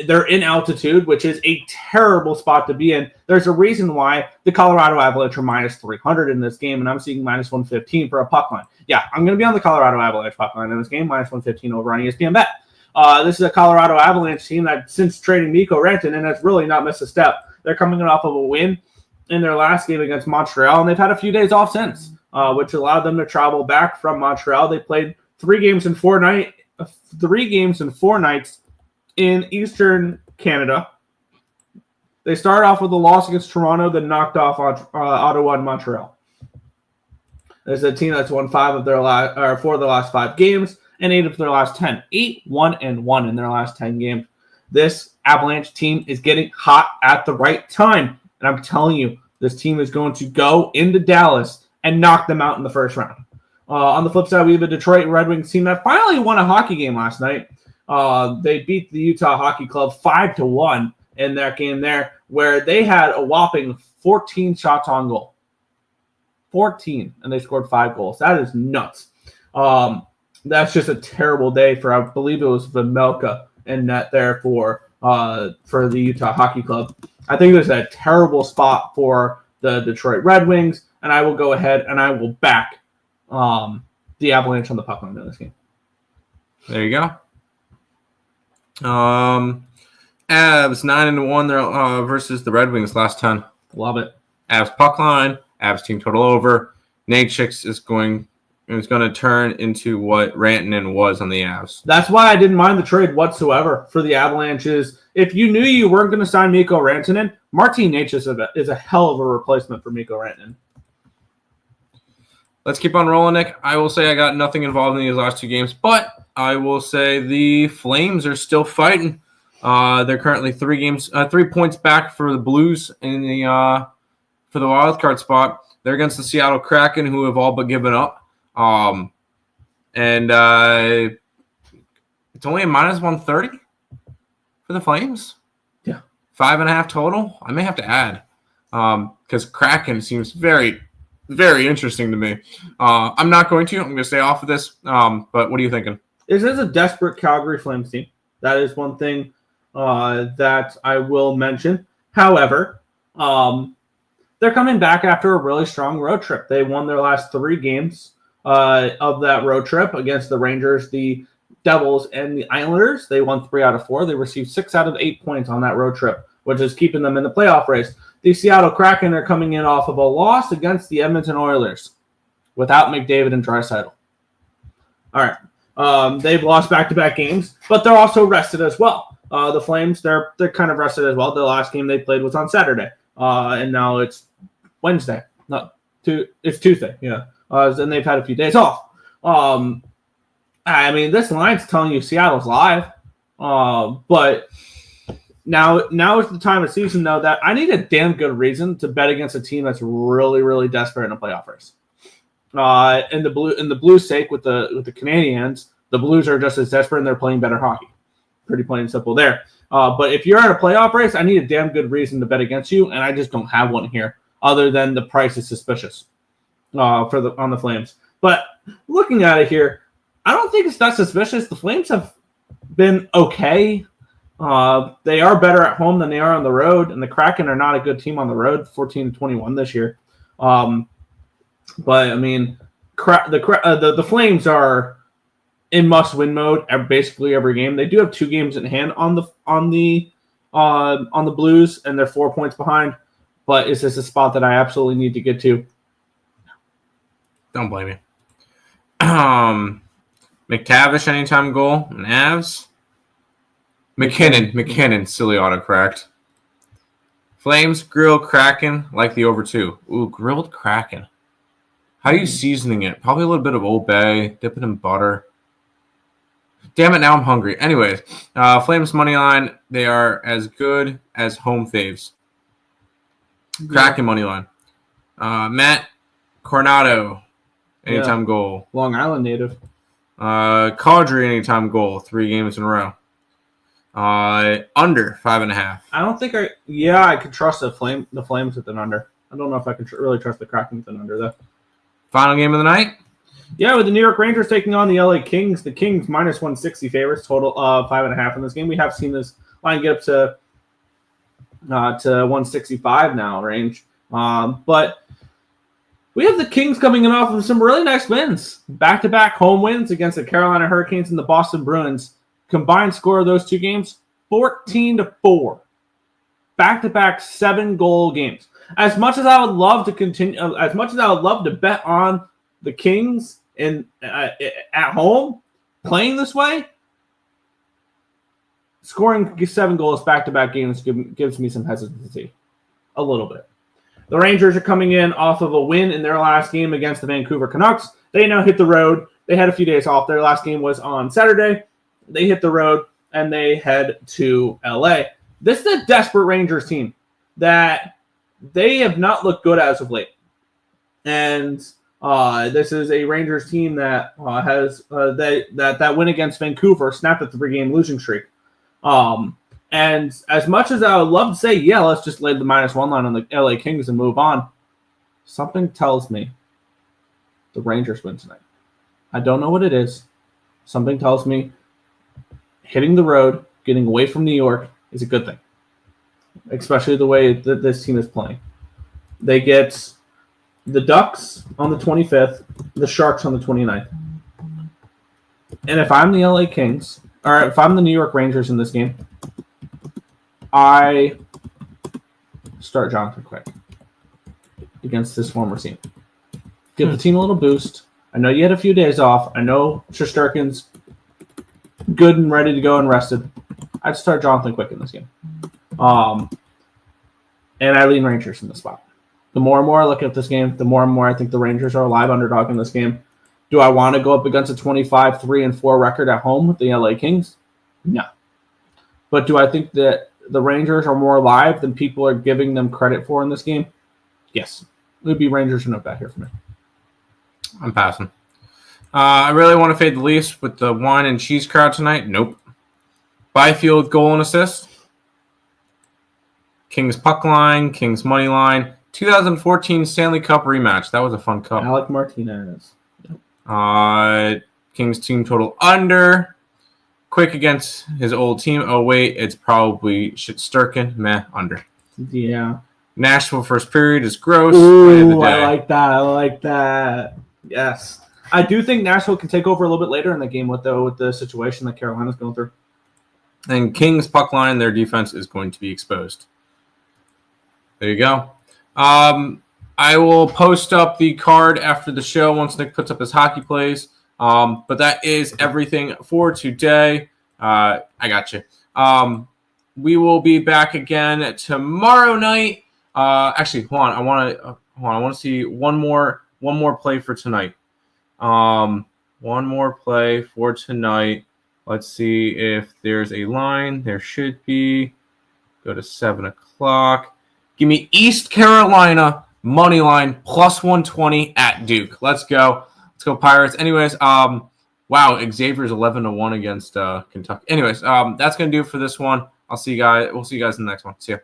They're in altitude, which is a terrible spot to be in. There's a reason why the Colorado Avalanche are minus 300 in this game, and I'm seeing minus 115 for a puck line. Yeah, I'm going to be on the Colorado Avalanche puck line in this game, minus 115 over on ESPN Bet. This is a Colorado Avalanche team that, since trading Mikko Rantanen, has really not missed a step. They're coming off of a win in their last game against Montreal, and they've had a few days off since, which allowed them to travel back from Montreal. They played 3 games in 4 nights in Eastern Canada. They started off with a loss against Toronto, then knocked off Ottawa and Montreal. There's a team that's won 4 of their last 5 games and 8 of their last 10. 8-1-1 in their last 10 games. This Avalanche team is getting hot at the right time. And I'm telling you, this team is going to go into Dallas and knock them out in the first round. On the flip side, we have a Detroit Red Wings team that finally won a hockey game last night. They beat the Utah Hockey Club 5-1 in that game there, where they had a whopping 14 shots on goal. 14, and they scored 5 goals. That is nuts. That's just a terrible day for, I believe it was Vejmelka in net there for the Utah Hockey Club. I think it was a terrible spot for the Detroit Red Wings, and I will go ahead and I will back the Avalanche on the puck line in this game. There you go. Avs 9-1 versus the Red Wings last 10. Love it. Avs puck line, Avs team total over. Natchik is going to turn into what Rantanen was on the Avs. That's why I didn't mind the trade whatsoever for the Avalanches. If you knew you weren't going to sign Mikko Rantanen, Martin Natchik is a hell of a replacement for Mikko Rantanen. Let's keep on rolling, Nick. I will say I got nothing involved in these last 2 games, but I will say the Flames are still fighting. They're currently 3 points back for the Blues in the for the wild card spot. They're against the Seattle Kraken, who have all but given up. And it's only a minus 130 for the Flames. Yeah, 5.5 total. I may have to add because Kraken seems very, very interesting to me. I'm not going to. I'm going to stay off of this. But what are you thinking? This is a desperate Calgary Flames team. That is one thing that I will mention. However, they're coming back after a really strong road trip. They won their last 3 games of that road trip against the Rangers, the Devils, and the Islanders. They won 3 out of 4. They received 6 out of 8 points on that road trip, which is keeping them in the playoff race. The Seattle Kraken are coming in off of a loss against the Edmonton Oilers without McDavid and Draisaitl. All right. They've lost back-to-back games, but they're also rested as well. The Flames, they're kind of rested as well. The last game they played was on Saturday, and now it's Wednesday. It's Tuesday, yeah. And they've had a few days off. I mean, this line's telling you Seattle's live, but now is the time of season, though, that I need a damn good reason to bet against a team that's really, really desperate in a playoff race. In the Blues' sake, with the Canadiens, the Blues are just as desperate and they're playing better hockey. Pretty plain and simple there. But if you're at a playoff race, I need a damn good reason to bet against you, and I just don't have one here, other than the price is suspicious on the Flames. But looking at it here, I don't think it's that suspicious. The Flames have been okay. They are better at home than they are on the road, and the Kraken are not a good team on the road, 14-21 this year. But I mean, the Flames are in must-win mode basically every game. They do have 2 games in hand on the Blues, and they're 4 points behind. But is this a spot that I absolutely need to get to? Don't blame me. McTavish anytime goal and Avs. McKinnon, silly autocorrect. Flames, grilled Kraken, like the over 2. Ooh, grilled Kraken. How are you seasoning it? Probably a little bit of Old Bay, dip it in butter. Damn it, now I'm hungry. Anyways, Flames money line, they are as good as home faves. Kraken money line. Matt Coronado, anytime goal. Long Island native. Caudry, anytime goal, 3 games in a row. Under 5.5. I don't think I could trust the Flames with an under. I don't know if I can really trust the Kraken with an under, though. Final game of the night? Yeah, with the New York Rangers taking on the LA Kings. The Kings minus 160 favorites, total of 5.5 in this game. We have seen this line get up to 165 now range. But we have the Kings coming in off of some really nice wins. Back-to-back home wins against the Carolina Hurricanes and the Boston Bruins. Combined score of those two games, 14-4. Back-to-back 7-goal games. As much as I would love to continue, as much as I would love to bet on the Kings at home playing this way, scoring 7 goals back-to-back games gives me some hesitancy, a little bit. The Rangers are coming in off of a win in their last game against the Vancouver Canucks. They now hit the road. They had a few days off. Their last game was on Saturday. They hit the road, and they head to LA. This is a desperate Rangers team that they have not looked good as of late. And this is a Rangers team that has that win against Vancouver snapped at the 3-game losing streak. And as much as I would love to say, yeah, let's just lay the -1 line on the LA Kings and move on, something tells me the Rangers win tonight. I don't know what it is. Something tells me hitting the road, getting away from New York is a good thing, especially the way that this team is playing. They get the Ducks on the 25th, the Sharks on the 29th. And if I'm the LA Kings, or if I'm the New York Rangers in this game, I start Jonathan Quick against this former team. Give the team a little boost. I know you had a few days off. I know Shesterkin's good and ready to go and rested. I'd start Jonathan Quick in this game. And I lean Rangers in the spot. The more and more I look at this game, the more and more I think the Rangers are a live underdog in this game. Do I want to go up against a 25-3-4 record at home with the LA Kings? No. But do I think that the Rangers are more live than people are giving them credit for in this game? Yes. It would be Rangers or no bet here for me. I'm passing. I really want to fade the Leafs with the wine and cheese crowd tonight. Nope. Byfield goal and assist. Kings puck line, Kings money line. 2014 Stanley Cup rematch. That was a fun cup. Alec Martinez. Kings team total under. Quick against his old team. Oh, wait. It's probably Shesterkin. Meh, under. Yeah. Nashville first period is gross. Ooh, I like that. Yes. I do think Nashville can take over a little bit later in the game with the situation that Carolina's going through. And Kings puck line, their defense is going to be exposed. There you go. I will post up the card after the show once Nick puts up his hockey plays. But that is everything for today. I got you. We will be back again tomorrow night. Actually, hold on. I want to see one more play for tonight. One more play for tonight. Let's see if there's a line. There should be. Go to 7 o'clock. Give me East Carolina money line plus 120 at Duke. Let's go. Let's go Pirates. Anyways, wow, Xavier's 11-1 against Kentucky. Anyways, that's gonna do it for this one. We'll see you guys in the next one. See ya.